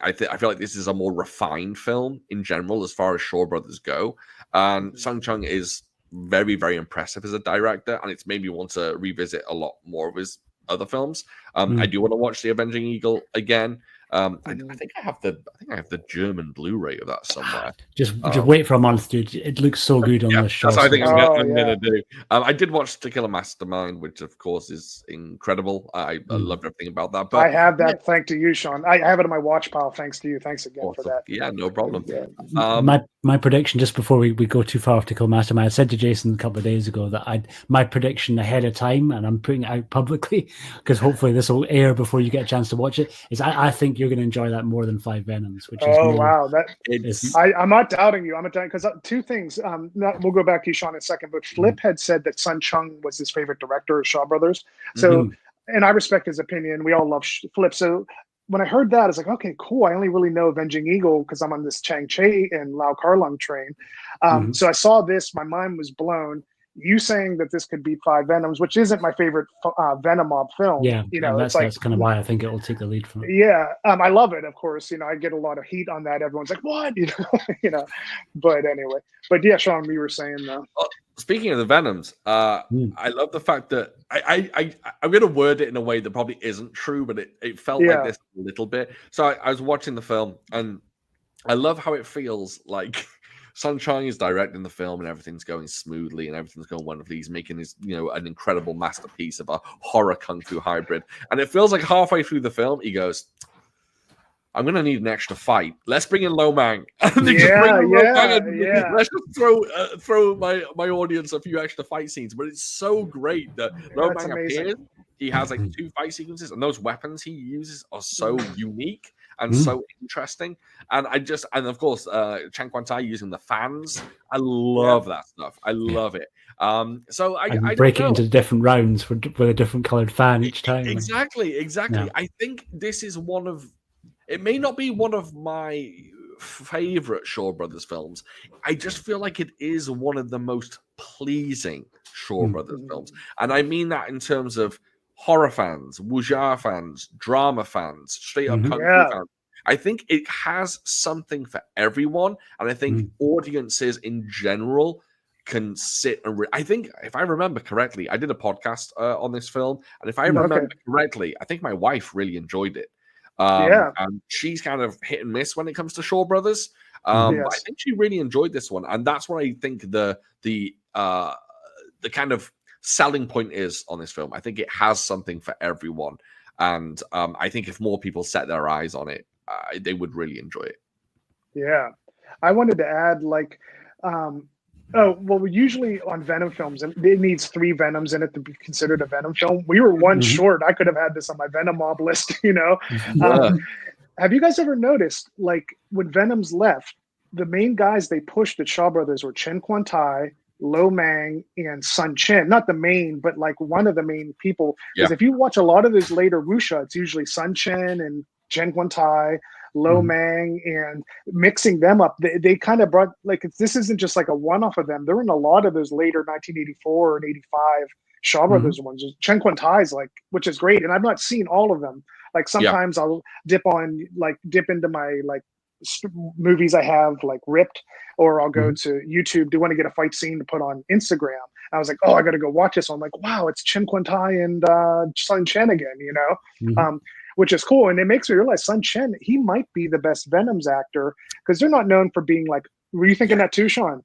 I feel like this is a more refined film in general as far as Shaw Brothers go. And Sun Chung is very, very impressive as a director, and it's made me want to revisit a lot more of his other films. I do want to watch The Avenging Eagle again. I think I have the German Blu-ray of that somewhere. Just wait for a month, dude. It looks so good on the show. That's what I think I'm gonna do. I did watch To Kill a Mastermind, which of course is incredible. I loved everything about that. But I have that thanks to you, Sean. I have it in my watch pile. Thanks to you. Thanks again for that. Yeah, no problem. My prediction, just before we go too far off To Kill Mastermind, I said to Jason a couple of days ago that my prediction ahead of time, and I'm putting it out publicly because hopefully this will air before you get a chance to watch it, is I think you're going to enjoy that more than Five Venoms. Which is wow, I'm not doubting you. I'm not doubting because two things. We'll go back to you, Sean, in a second. But Flip had said that Sun Chung was his favorite director of Shaw Brothers. So, and I respect his opinion. We all love Flip. So when I heard that, I was like, okay, cool. I only really know Avenging Eagle because I'm on this Chang Che and Lau Kar-Lung train. So I saw this. My mind was blown. You saying that this could be Five Venoms, which isn't my favorite Venom mob film. Yeah, that's kind of why I think it will take the lead from it. Yeah, I love it. Of course, I get a lot of heat on that. Everyone's like, "What?" But anyway, yeah, Sean, we were saying though. Speaking of the Venoms, I love the fact that I'm going to word it in a way that probably isn't true, but it felt like this a little bit. So I was watching the film, and I love how it feels like Sun Chung is directing the film and everything's going smoothly and everything's going wonderfully. He's making his, an incredible masterpiece of a horror kung fu hybrid. And it feels like halfway through the film, he goes, I'm going to need an extra fight. Let's bring in Lo Mang. And let's just throw my audience a few extra fight scenes. But it's so great that Lo Mang appears. He has like 2 fight sequences, and those weapons he uses are so unique and so interesting. And of course, Chang Kwan-tai using the fans. I love that stuff. I love it. So I break it into different rounds with a different colored fan each time. Exactly. Yeah. I think this is it may not be one of my favorite Shaw Brothers films. I just feel like it is one of the most pleasing Shaw Brothers films. And I mean that in terms of horror fans, wuxia fans, drama fans, straight up kung fu fans. I think it has something for everyone, and I think audiences in general can sit and I think, if I remember correctly, I did a podcast on this film, and if I remember correctly, I think my wife really enjoyed it. And she's kind of hit and miss when it comes to Shaw Brothers. But I think she really enjoyed this one, and that's what I think the kind of selling point is on this film. I think it has something for everyone, and I think if more people set their eyes on it, they would really enjoy it. Yeah, I wanted to add usually on Venom films, it needs 3 Venoms in it to be considered a Venom film. We were one short. I could have had this on my Venom mob list, Have you guys ever noticed, when Venoms left, the main guys they pushed at Shaw Brothers were Chen Kwan-tai, Lo Mang, and Sun Chen. Not the main, but one of the main people. Because if you watch a lot of those later wuxia, it's usually Sun Chen and Chen Kwan-tai, Lo Mang, and mixing them up. They kind of brought, this isn't just a one-off of them. They're in a lot of those later 1984 and 85 Shaw Brothers ones. Chen Kwan-tai's which is great. And I've not seen all of them. Sometimes I'll dip into my movies I have ripped, or I'll go to YouTube. Do want to get a fight scene to put on Instagram. I was like, oh, I got to go watch this. So I'm like, wow, it's Chen Kwan-tai and Sun Chen again, which is cool. And it makes me realize Sun Chen, he might be the best Venoms actor, because they're not known for being were you thinking that too, Sean?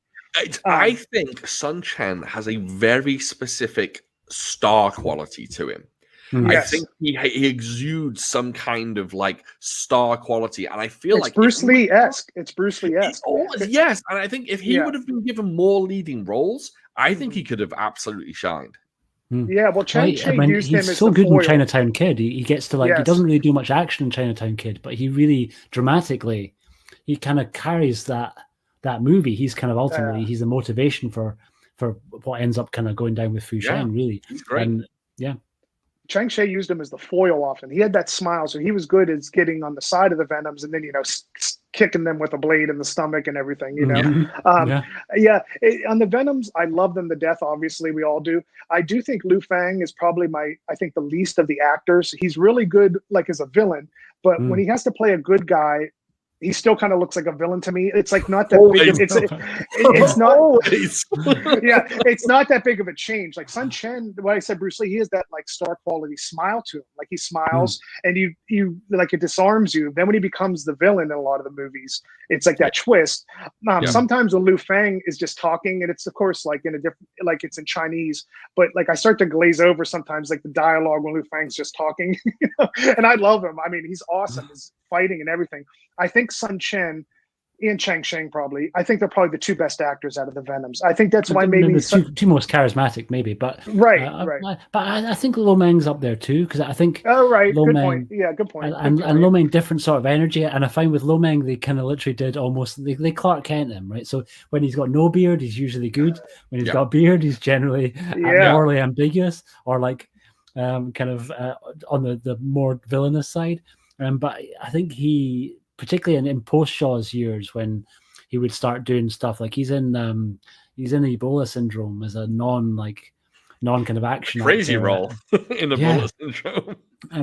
I think Sun Chen has a very specific star quality to him. I think he exudes some kind of like star quality, and I feel it's like Bruce Lee-esque. It's Bruce Lee-esque. Yes, and I think if he would have been given more leading roles, I think he could have absolutely shined. Yeah, well, Chang-Chi used him as he's so the good foil. in Chinatown Kid. He gets to he doesn't really do much action in Chinatown Kid, but he really dramatically, he kind of carries that movie. He's kind of ultimately he's the motivation for what ends up kind of going down with Fu Sheng. Really, he's great. And Chang-Chi used him as the foil often. He had that smile, so he was good at getting on the side of the Venoms and then, kicking them with a blade in the stomach and everything, on the Venoms, I love them to death. Obviously, we all do. I do think Liu Fang is probably the least of the actors. He's really good, like as a villain, but when he has to play a good guy, he still kind of looks like a villain to me. It's like not that big. It's not. It's not that big of a change. Like Sun Chen, what I said, Bruce Lee, he has that like star quality smile to him. Like he smiles and you like it disarms you. Then when he becomes the villain in a lot of the movies, it's like that twist. Sometimes when Liu Fang is just talking, and it's of course like in a different, like it's in Chinese, but like I start to glaze over sometimes, like the dialogue when Liu Fang's just talking, and I love him. I mean, he's awesome. His fighting and everything. I think Sun Chen and Chang Sheng I think they're probably the two best actors out of the Venoms. I think that's why maybe the two most charismatic, maybe, but right. But I think Lo Meng's up there too, because I think good point. Yeah, good point. And Lo Meng, different sort of energy, and I find with Lo Meng they kind of literally did almost they Clark Kent him, right? So when he's got no beard, he's usually good. When he's got beard, he's generally morally ambiguous or like kind of on the more villainous side. But I think he, particularly in post Shaw's years, when he would start doing stuff like he's in Ebola syndrome as a non kind of action crazy actor. role in Ebola syndrome.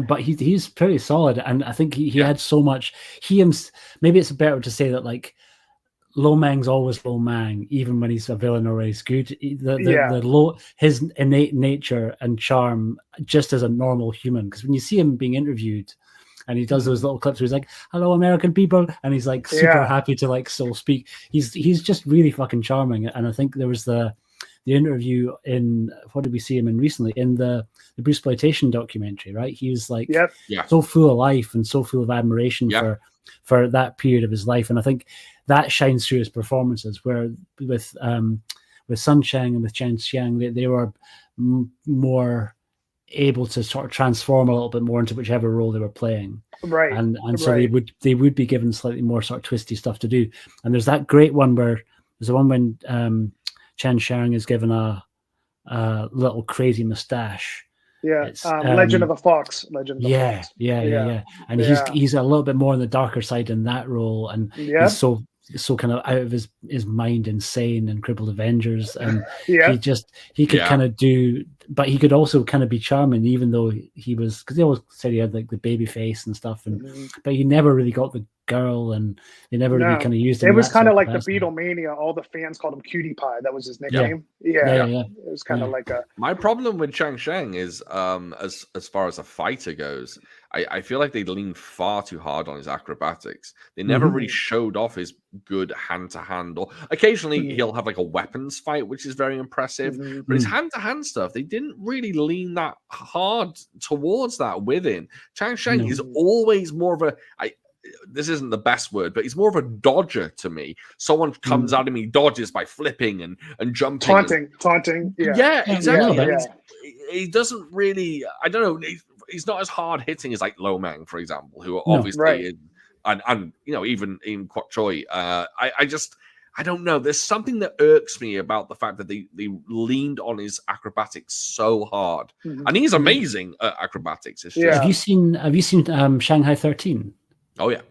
But he's pretty solid, and I think he had so much. Maybe it's better to say that like Lo Meng's always Lo Meng, even when he's a villain or he's good. His innate nature and charm, just as a normal human. Because when you see him being interviewed, and he does those little clips where he's like, "Hello, American people," and he's like super happy to like still speak. He's just really fucking charming. And I think there was the interview in, what did we see him in recently, in the Bruceploitation documentary, right? He was like so full of life and so full of admiration for that period of his life. And I think that shines through his performances, where with Sun Cheng and with Chen Xiang, they were more able to sort of transform a little bit more into whichever role they were playing, right? And so they would be given slightly more sort of twisty stuff to do. And there's that great one where there's the one when Chen Xiang is given a little crazy mustache. Legend of the Fox. Yeah. And he's a little bit more on the darker side in that role, and he's so kind of out of his mind, insane, and crippled Avengers, and he could kind of do, but he could also kind of be charming, even though he was, because they always said he had like the baby face and stuff, and but he never really got the girl, and they never really kind of used him. It was kind of like the Beatlemania. All the fans called him Cutie Pie. That was his nickname. It was kind of like a. My problem with Chang Sheng is, as far as a fighter goes, I feel like they lean far too hard on his acrobatics. They never really showed off his good hand-to-hand, or occasionally he'll have like a weapons fight, which is very impressive. But his hand-to-hand stuff, they didn't really lean that hard towards that with him. Chang Sheng is always more of a. This isn't the best word, but he's more of a dodger to me. Someone comes at him, he dodges by flipping and jumping. Taunting. Yeah, exactly. He doesn't really, I don't know, he's not as hard hitting as like Lo Meng, for example, who are obviously and even in Kwok Choi. I don't know. There's something that irks me about the fact that they leaned on his acrobatics so hard, and he's amazing at acrobatics. Have you seen Shanghai 13? Oh yeah,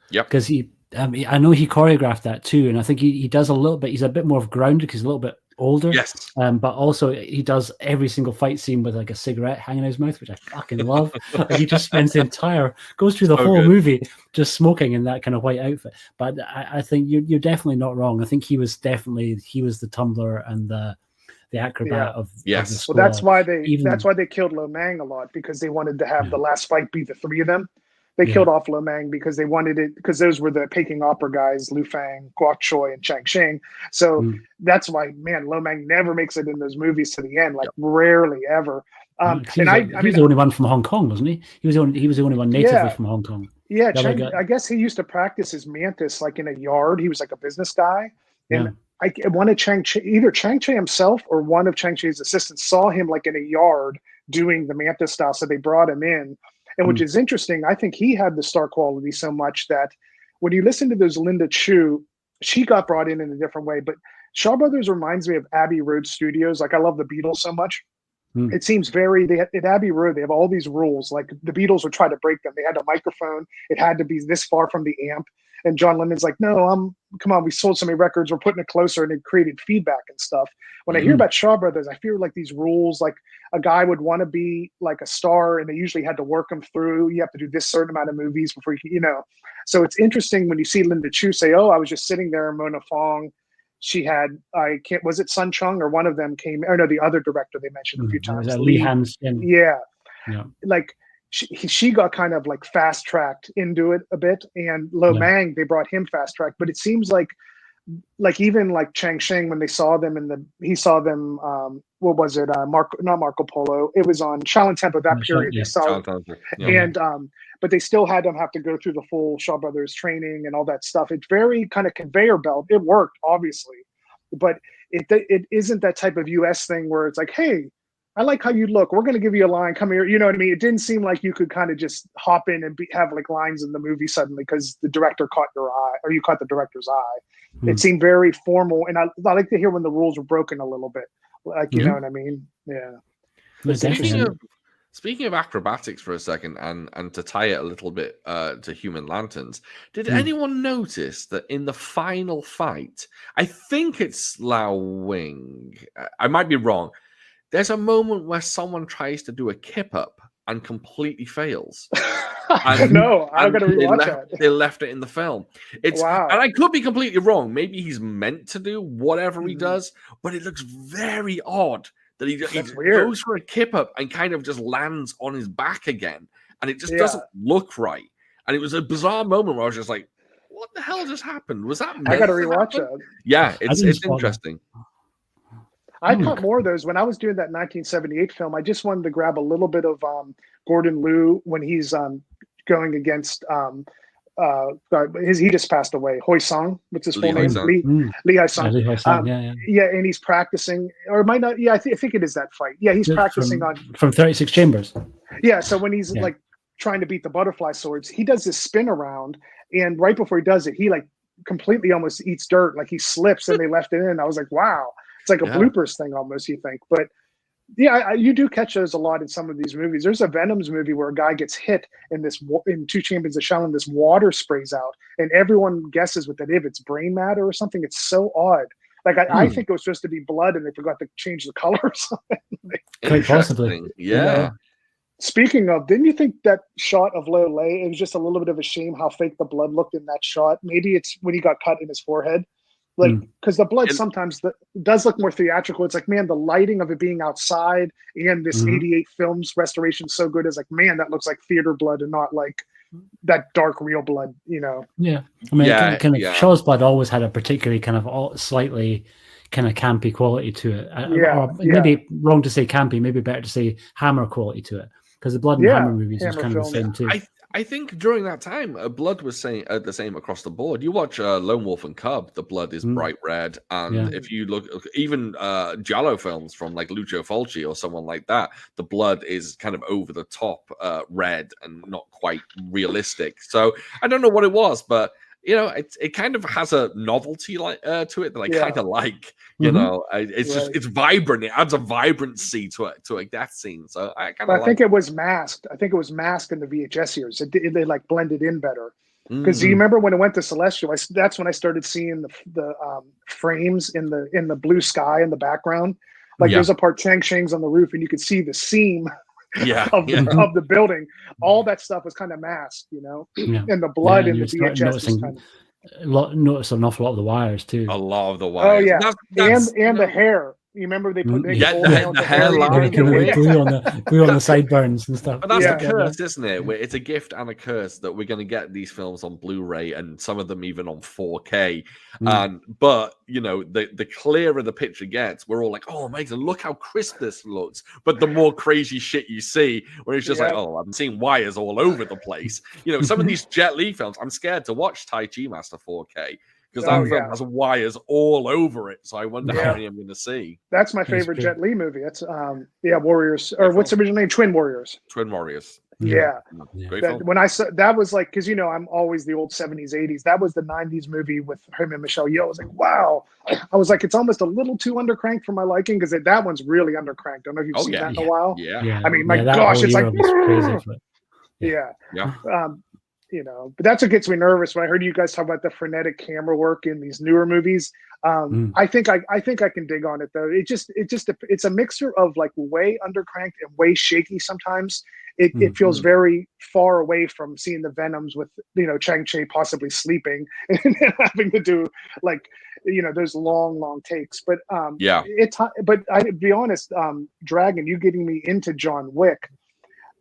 Because I know he choreographed that too, and I think he does a little bit. He's a bit more grounded because he's a little bit older. Yes. But also he does every single fight scene with like a cigarette hanging out his mouth, which I fucking love. Like, he just spends goes through the whole movie just smoking in that kind of white outfit. But I think you're definitely not wrong. I think he was the tumbler and the acrobat of the squad. Well, that's why they killed Lo Meng a lot, because they wanted to have the last fight be the three of them. They killed off Lo Meng because they wanted it, because those were the Peking opera guys, Liu Fang, Kwok Choi, and Chang Sheng. So that's why, man, Lo Meng never makes it in those movies to the end, like rarely ever. He was the only one from Hong Kong, wasn't he? He was the only one natively from Hong Kong. Yeah, I guess he used to practice his mantis like in a yard. He was like a business guy, and one of either Chang-Chi himself or one of Chang-Chi's assistants saw him like in a yard doing the mantis style, so they brought him in. And which is interesting. I think he had the star quality so much that when you listen to those Linda Chu, she got brought in a different way. But Shaw Brothers reminds me of Abbey Road Studios. Like I love the Beatles so much. It seems at Abbey Road, they have all these rules. Like the Beatles would try to break them. They had a microphone. It had to be this far from the amp. And John Lennon's like, no, come on, we sold so many records. We're putting it closer, and it created feedback and stuff. When I hear about Shaw Brothers, I feel like these rules, like a guy would want to be like a star, and they usually had to work him through. You have to do this certain amount of movies before So it's interesting when you see Linda Chu say, oh, I was just sitting there, Mona Fong. She had, was it Sun Chung or one of them came, or no, the other director they mentioned a few times. Lee Han-sin. Yeah. Like she got kind of like fast tracked into it a bit. And Lo Mang, they brought him fast tracked, but it seems like even like Chang Sheng, when they saw them he saw them, what was it? Not Marco Polo. It was on Shaolin Temple, that period. They saw but they still had them have to go through the full Shaw Brothers training and all that stuff. It's very kind of conveyor belt. It worked, obviously, but it isn't that type of US thing where it's like, hey, I like how you look. We're going to give you a line. Come here. You know what I mean? It didn't seem like you could kind of just hop in and have like lines in the movie suddenly because the director caught your eye or you caught the director's eye. It seemed very formal. And I like to hear when the rules were broken a little bit. Like, you know what I mean? Yeah. Speaking of acrobatics for a second, and to tie it a little bit to Human Lanterns, did anyone notice that in the final fight, I think it's Lao Wing, I might be wrong, there's a moment where someone tries to do a kip up and completely fails. No, I've got to rewatch that. They left it in the film. Wow. And I could be completely wrong. Maybe he's meant to do whatever he does, but it looks very odd. That he goes for a kip up and kind of just lands on his back again. And it just doesn't look right. And it was a bizarre moment where I was just like, what the hell just happened? Was that meant I got to rewatch it. Yeah, it's interesting. I caught more of those when I was doing that 1978 film. I just wanted to grab a little bit of Gordon Liu when he's going against he just passed away. Hoi Sung, what's his full name? Lee Hoi Sung. Yeah, and he's practicing, or it might not. Yeah, I think it is that fight. Yeah, he's practicing from 36 Chambers. Yeah, so when he's like trying to beat the butterfly swords, he does this spin around, and right before he does it, he like completely almost eats dirt, like he slips, and they left it in. I was like, wow, it's like a bloopers thing almost. You think, but. Yeah, you do catch those a lot in some of these movies. There's a Venoms movie where a guy gets hit in Two Chambers of Shaolin, this water sprays out, and everyone guesses with it if it's brain matter or something. It's so odd. Like I think it was supposed to be blood, and they forgot to change the color or something. Quite possibly, yeah. Speaking of, didn't you think that shot of Lo Lei? It was just a little bit of a shame how fake the blood looked in that shot. Maybe it's when he got cut in his forehead. Like, because the blood sometimes does look more theatrical. It's like, man, the lighting of it being outside and this 88 films restoration so good is like, man, that looks like theater blood and not like that dark real blood, Yeah. I mean, Shaw's blood always had a particularly kind of slightly kind of campy quality to it. Or maybe wrong to say campy, maybe better to say Hammer quality to it. Because the Blood and Hammer movies was kind of the same too. I think during that time, blood was the same across the board. You watch Lone Wolf and Cub, the blood is bright red. And if you look, even Giallo films from like Lucio Fulci or someone like that, the blood is kind of over the top red and not quite realistic. So I don't know what it was, but it kind of has a novelty to it that I kind of like. It's vibrant. It adds a vibrancy to a death scene. So I kind of. I think it was masked. I think it was masked in the VHS years. They like blended in better. Because do you remember when it went to Celestial? That's when I started seeing the frames in the blue sky in the background. Like there's a part Chang Sheng's on the roof, and you could see the seam. Of the building, all that stuff was kind of masked, and the blood in the VHS. Notice an awful lot of the wires too. A lot of the wires. Oh yeah, and the hair. You remember they put the hairline, glue on the sideburns and stuff. But that's a curse, isn't it? It's a gift and a curse that we're going to get these films on Blu-ray and some of them even on 4K. But the clearer the picture gets, we're all like, "Oh, amazing! Look how crisp this looks." But the more crazy shit you see, where it's just like, "Oh, I'm seeing wires all over the place." Some of these Jet Li films, I'm scared to watch Tai Chi Master 4K. Because that film has wires all over it, so I wonder how many I'm going to see. That's my favorite Jet Li movie. That's Warriors, or what's the original name? Twin Warriors. Twin Warriors. Yeah. Great film. When I saw that was like, because I'm always the old 70s, 80s. That was the 90s movie with him and Michelle Yeoh. I was like, wow. I was like, it's almost a little too undercranked for my liking, because that one's really undercranked. I don't know if you've seen that in a while. Yeah. I mean, my gosh, it's like crazy. But that's what gets me nervous when I heard you guys talk about the frenetic camera work in these newer movies. I think I can dig on it though. It's a mixture of like way undercranked and way shaky sometimes. It feels very far away from seeing the Venoms with Chang-Chi possibly sleeping and having to do like those long takes. But but to be honest, Dragon, you getting me into John Wick,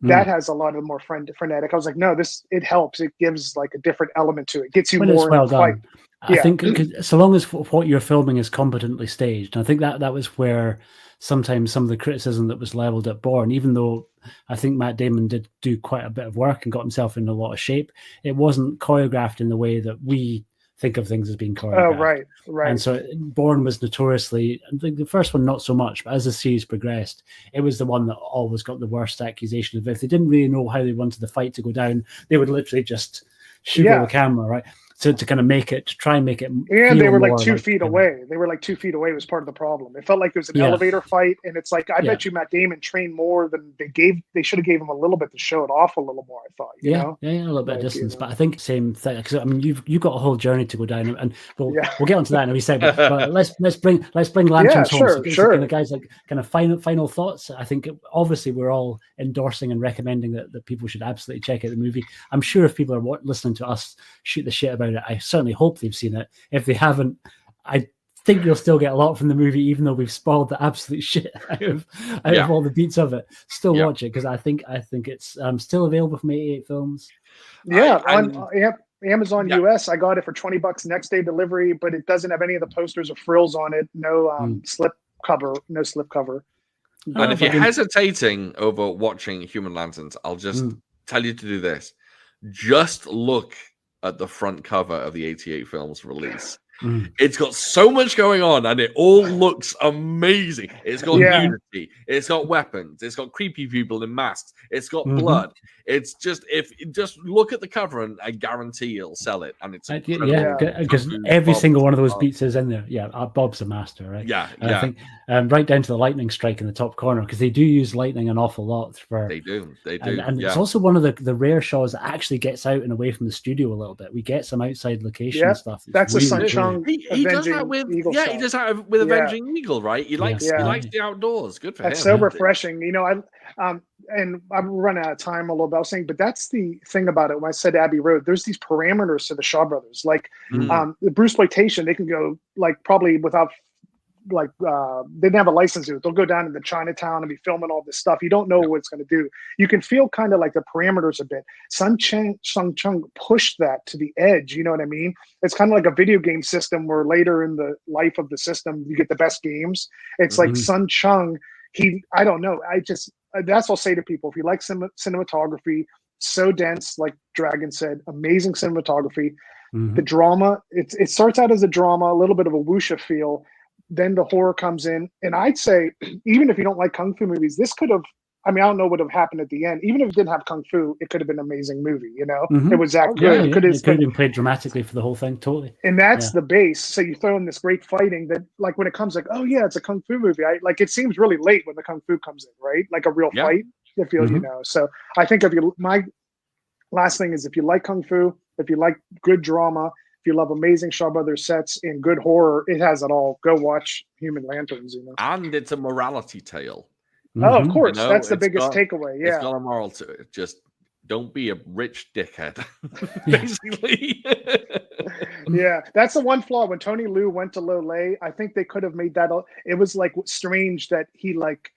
that has a lot of more frenetic. I was like, no, it helps. It gives like a different element to it. Gets you more in the fight. I think so long as what you're filming is competently staged. And I think that was where sometimes some of the criticism that was leveled at Bourne, even though I think Matt Damon did do quite a bit of work and got himself in a lot of shape, it wasn't choreographed in the way that we think of things as being choreographed. Oh, right. And so Bourne was notoriously, I think the first one not so much, but as the series progressed, it was the one that always got the worst accusation of if they didn't really know how they wanted the fight to go down, they would literally just shoot the camera, right? To kind of try and make it. And they were like 2 feet away. They were like 2 feet away was part of the problem. It felt like it was an elevator fight. And it's like, I bet you Matt Damon trained more than they should have gave him a little bit to show it off a little more, I thought. Yeah, a little bit of distance. But I think same thing. Because I mean, you've got a whole journey to go down, and we'll get onto that in a wee second. But let's bring Lanterns home. Sure. Kind of guys, like kind of final thoughts. I think obviously we're all endorsing and recommending that people should absolutely check out the movie. I'm sure if people are listening to us shoot the shit about it, I certainly hope they've seen it. If they haven't, I think you'll still get a lot from the movie, even though we've spoiled the absolute shit out of all the beats of it. Still watch it, because I think it's still available from 88 Films. On Amazon US. I got it for $20 next day delivery, but it doesn't have any of the posters or frills on it. No slip cover. And if you're hesitating over watching Human Lanterns, I'll just tell you to do this. Just look at the front cover of the 88 Films release. It's got so much going on and it all looks amazing. It's got nudity, it's got weapons, it's got creepy people in masks, it's got blood. It's just, just look at the cover and I guarantee it'll sell it. And it's because every single one of those beats is in there. Bob's a master, right? I think right down to the lightning strike in the top corner, because they do use lightning an awful lot. They do. And it's also one of the rare shows that actually gets out and away from the studio a little bit. We get some outside location stuff. That's a Sun Chung. He does that with Eagle. He does that with Avenging Eagle, right? He likes the outdoors. Good for him. That's so refreshing. And I'm running out of time a little bit, I was saying, but that's the thing about it. When I said Abbey Road, there's these parameters to the Shaw Brothers. Like the Bruceploitation, they can go like probably without they didn't have a license to it. They'll go down into Chinatown and be filming all this stuff. You don't know what it's going to do. You can feel kind of like the parameters a bit. Sun Chung pushed that to the edge. You know what I mean? It's kind of like a video game system where later in the life of the system, you get the best games. It's like Sun Chung. I don't know. That's what I'll say to people. If you like cinematography, so dense, like Dragon said, amazing cinematography. The drama, it starts out as a drama, a little bit of a wuxia feel. Then the horror comes in. And I'd say, even if you don't like Kung Fu movies, this could have, I mean, I don't know what would have happened at the end. Even if it didn't have Kung Fu, it could have been an amazing movie, It was that good. It could have been played dramatically for the whole thing, totally. And that's the base. So you throw in this great fighting that, like, when it comes, like, oh, yeah, it's a Kung Fu movie. It seems really late when the Kung Fu comes in, right? Like a real fight, I feel, So I think my last thing is, if you like Kung Fu, if you like good drama, if you love amazing Shaw Brothers sets and good horror, it has it all. Go watch Human Lanterns, And it's a morality tale. Oh, of course. That's the biggest takeaway. Yeah. It's got a moral to it. Just don't be a rich dickhead, basically. Yeah, that's the one flaw. When Tony Liu went to Lole, I think they could have made that. It was like strange that he like.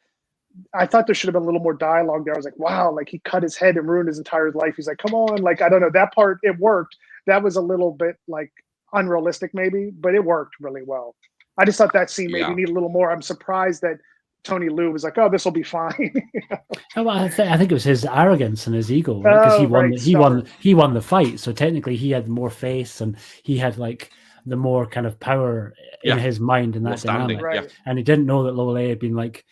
I thought there should have been a little more dialogue there. I was like, wow, like he cut his head and ruined his entire life. He's like, come on, like I don't know. That part it worked. That was a little bit like unrealistic, maybe, but it worked really well. I just thought that scene maybe needed a little more. I'm surprised that Tony Liu was like, "Oh, this will be fine." Well, I think it was his arrogance and his ego, because he won the fight. So technically, he had more face and he had like the more kind of power in his mind in that dynamic. Right. And he didn't know that Lole had been like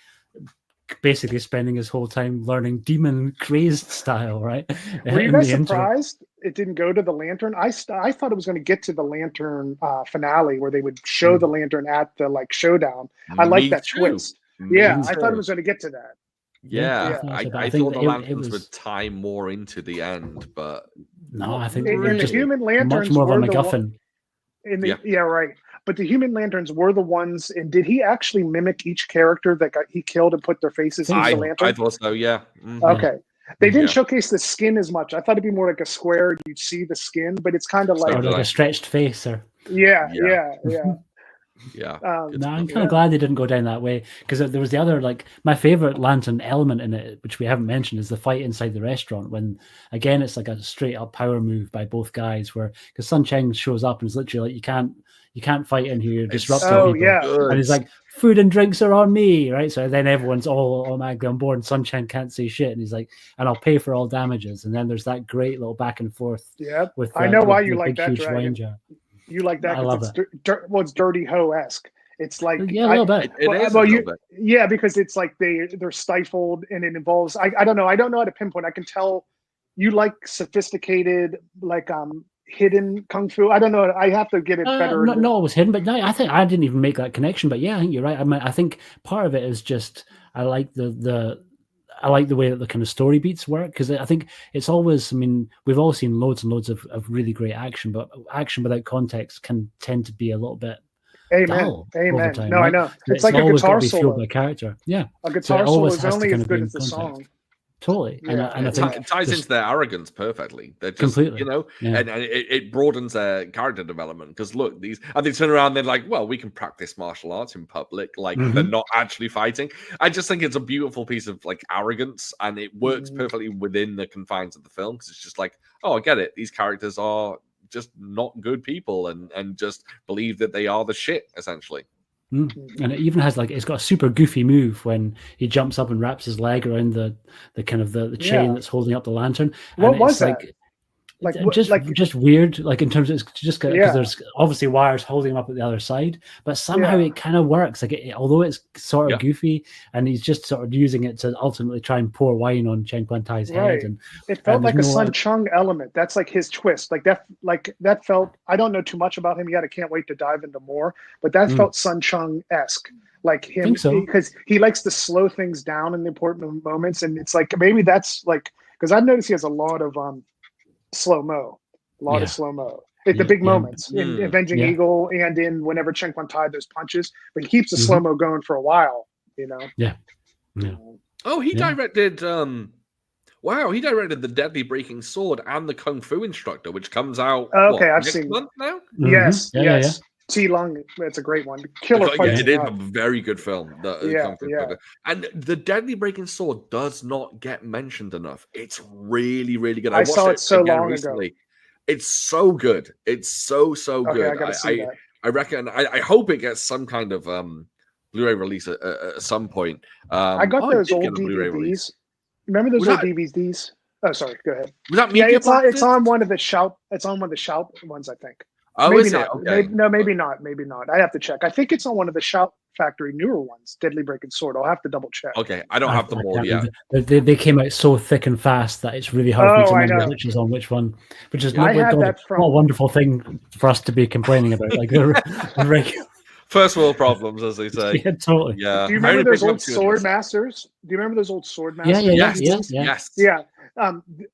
basically spending his whole time learning demon crazed style, right? Were you guys surprised it didn't go to the lantern? I thought it was going to get to the lantern finale where they would show the lantern at the like showdown. I like that twist. Yeah, I thought it was going to get to that. Yeah. I thought the lanterns would tie more into the end, but no, I think the human lanterns much more of a MacGuffin. Right. But the human lanterns were the ones, and did he actually mimic each character that he killed and put their faces into the lantern? I thought so, yeah. Mm-hmm. Okay. They didn't showcase the skin as much. I thought it'd be more like a square. You'd see the skin, but it's kind of like a stretched face. Or yeah. Yeah. No, I'm kind of glad they didn't go down that way, because there was the other, like, my favorite lantern element in it, which we haven't mentioned, is the fight inside the restaurant, when again it's like a straight up power move by both guys, where because Sun Chung shows up and is literally like, you can't fight in here, you're disrupting people. Yeah. And he's like, food and drinks are on me, right? So then everyone's all automatically on board, and Sun Chung can't say shit, and he's like, and I'll pay for all damages. And then there's that great little back and forth. Yeah, with I know why you like that, Dragon. You like that I love it. It's Dirty Ho-esque. It's like a little bit. Yeah, because it's like they're stifled, and it involves I don't know how to pinpoint. I can tell you like sophisticated, like hidden kung fu. I don't know. I have to get it better. Not always hidden, but no, I think I didn't even make that connection. But yeah, I think you're right. I mean, I think part of it is just I like the way that the kind of story beats work, because I think it's always, I mean, we've all seen loads and loads of really great action, but action without context can tend to be a little bit dull over time. No, right? I know. It's like a guitar solo. By character. Yeah. A guitar solo is only as good as the song. Totally. Yeah. And I think it ties into their arrogance perfectly. They're just, completely, and it broadens their character development, because look, they turn around and they're like, well, we can practice martial arts in public, like they're not actually fighting. I just think it's a beautiful piece of like arrogance, and it works perfectly within the confines of the film, because it's just like, oh, I get it. These characters are just not good people and just believe that they are the shit, essentially. And it even has it's got a super goofy move when he jumps up and wraps his leg around the kind of the chain that's holding up the lantern. What was that? Just weird, like in terms of just because there's obviously wires holding him up at the other side, but somehow it kind of works. Like although it's sort of goofy, and he's just sort of using it to ultimately try and pour wine on Chen Guantai's head, and it felt like a Sun Chung element. That's like his twist. Like that felt. I don't know too much about him yet. I can't wait to dive into more. But that felt Sun Chung-esque. Like him, because he likes to slow things down in the important moments, and it's like maybe that's like, because I've noticed he has a lot of slow-mo, of slow-mo. The big moments in Avenging Eagle and in whenever Chen Guantai those punches, but he keeps the slow-mo going for a while, Oh, he directed he directed The Deadly Breaking Sword and The Kung Fu Instructor, which comes out I've seen month now. Yes. T Lung, it's a great one. Killer fight. It is a very good film. And The Deadly Breaking Sword does not get mentioned enough. It's really, really good. I saw it so long recently. Ago. It's so good. It's so good. I gotta see that. I reckon. I hope it gets some kind of Blu-ray release at some point. I got those old DVDs. Remember those old DVDs? Oh, sorry. Go ahead. Was that it's on one of the Shout. It's on one of the Shout ones, I think. Oh, maybe is not. it? Okay. Maybe not. Maybe not. I have to check. I think it's on one of the Shout Factory newer ones, Deadly Breaking Sword. I'll have to double check. Okay, I don't have them all yet. They came out so thick and fast that it's really hard for me to remember which is on which one. Which is what a wonderful thing for us to be complaining about. Like first world problems, as they say. Yeah, totally. Yeah. Do you remember those old Sword Masters? Do you remember those old Sword Masters? Yes. Yeah.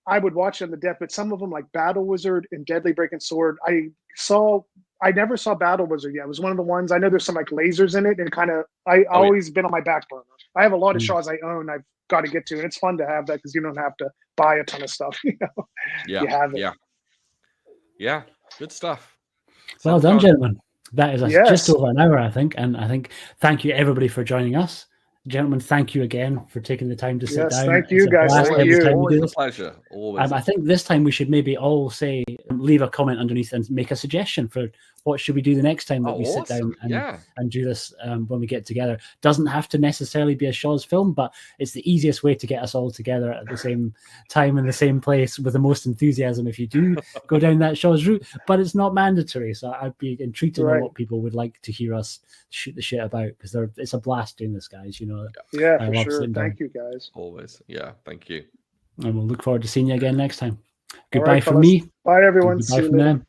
I would watch them to death, but some of them, like Battle Wizard and Deadly Breaking Sword, I never saw Battle Wizard yet. It was one of the ones. I know there's some like lasers in it, and always been on my back burner. I have a lot of Shaws I own. I've got to get to, and it's fun to have that because you don't have to buy a ton of stuff. Yeah, you have it. Yeah, good stuff. Well done, gentlemen. That is just over an hour, I think. And I think thank you, everybody, for joining us. Gentlemen, thank you again for taking the time to sit down. Thank you, guys. Thank you. Always a pleasure. Always. I think this time we should maybe all leave a comment underneath and make a suggestion for what should we do the next time that we sit down and do this when we get together. Doesn't have to necessarily be a Shaw's film, but it's the easiest way to get us all together at the same time in the same place with the most enthusiasm if you do go down that Shaw's route. But it's not mandatory, so I'd be intrigued to know what people would like to hear us shoot the shit about, because it's a blast doing this, guys. You know. Yeah, for sure. Thank you, guys. Always. Yeah, thank you. And we'll look forward to seeing you again next time. Goodbye from me. Bye, everyone. Goodbye from them.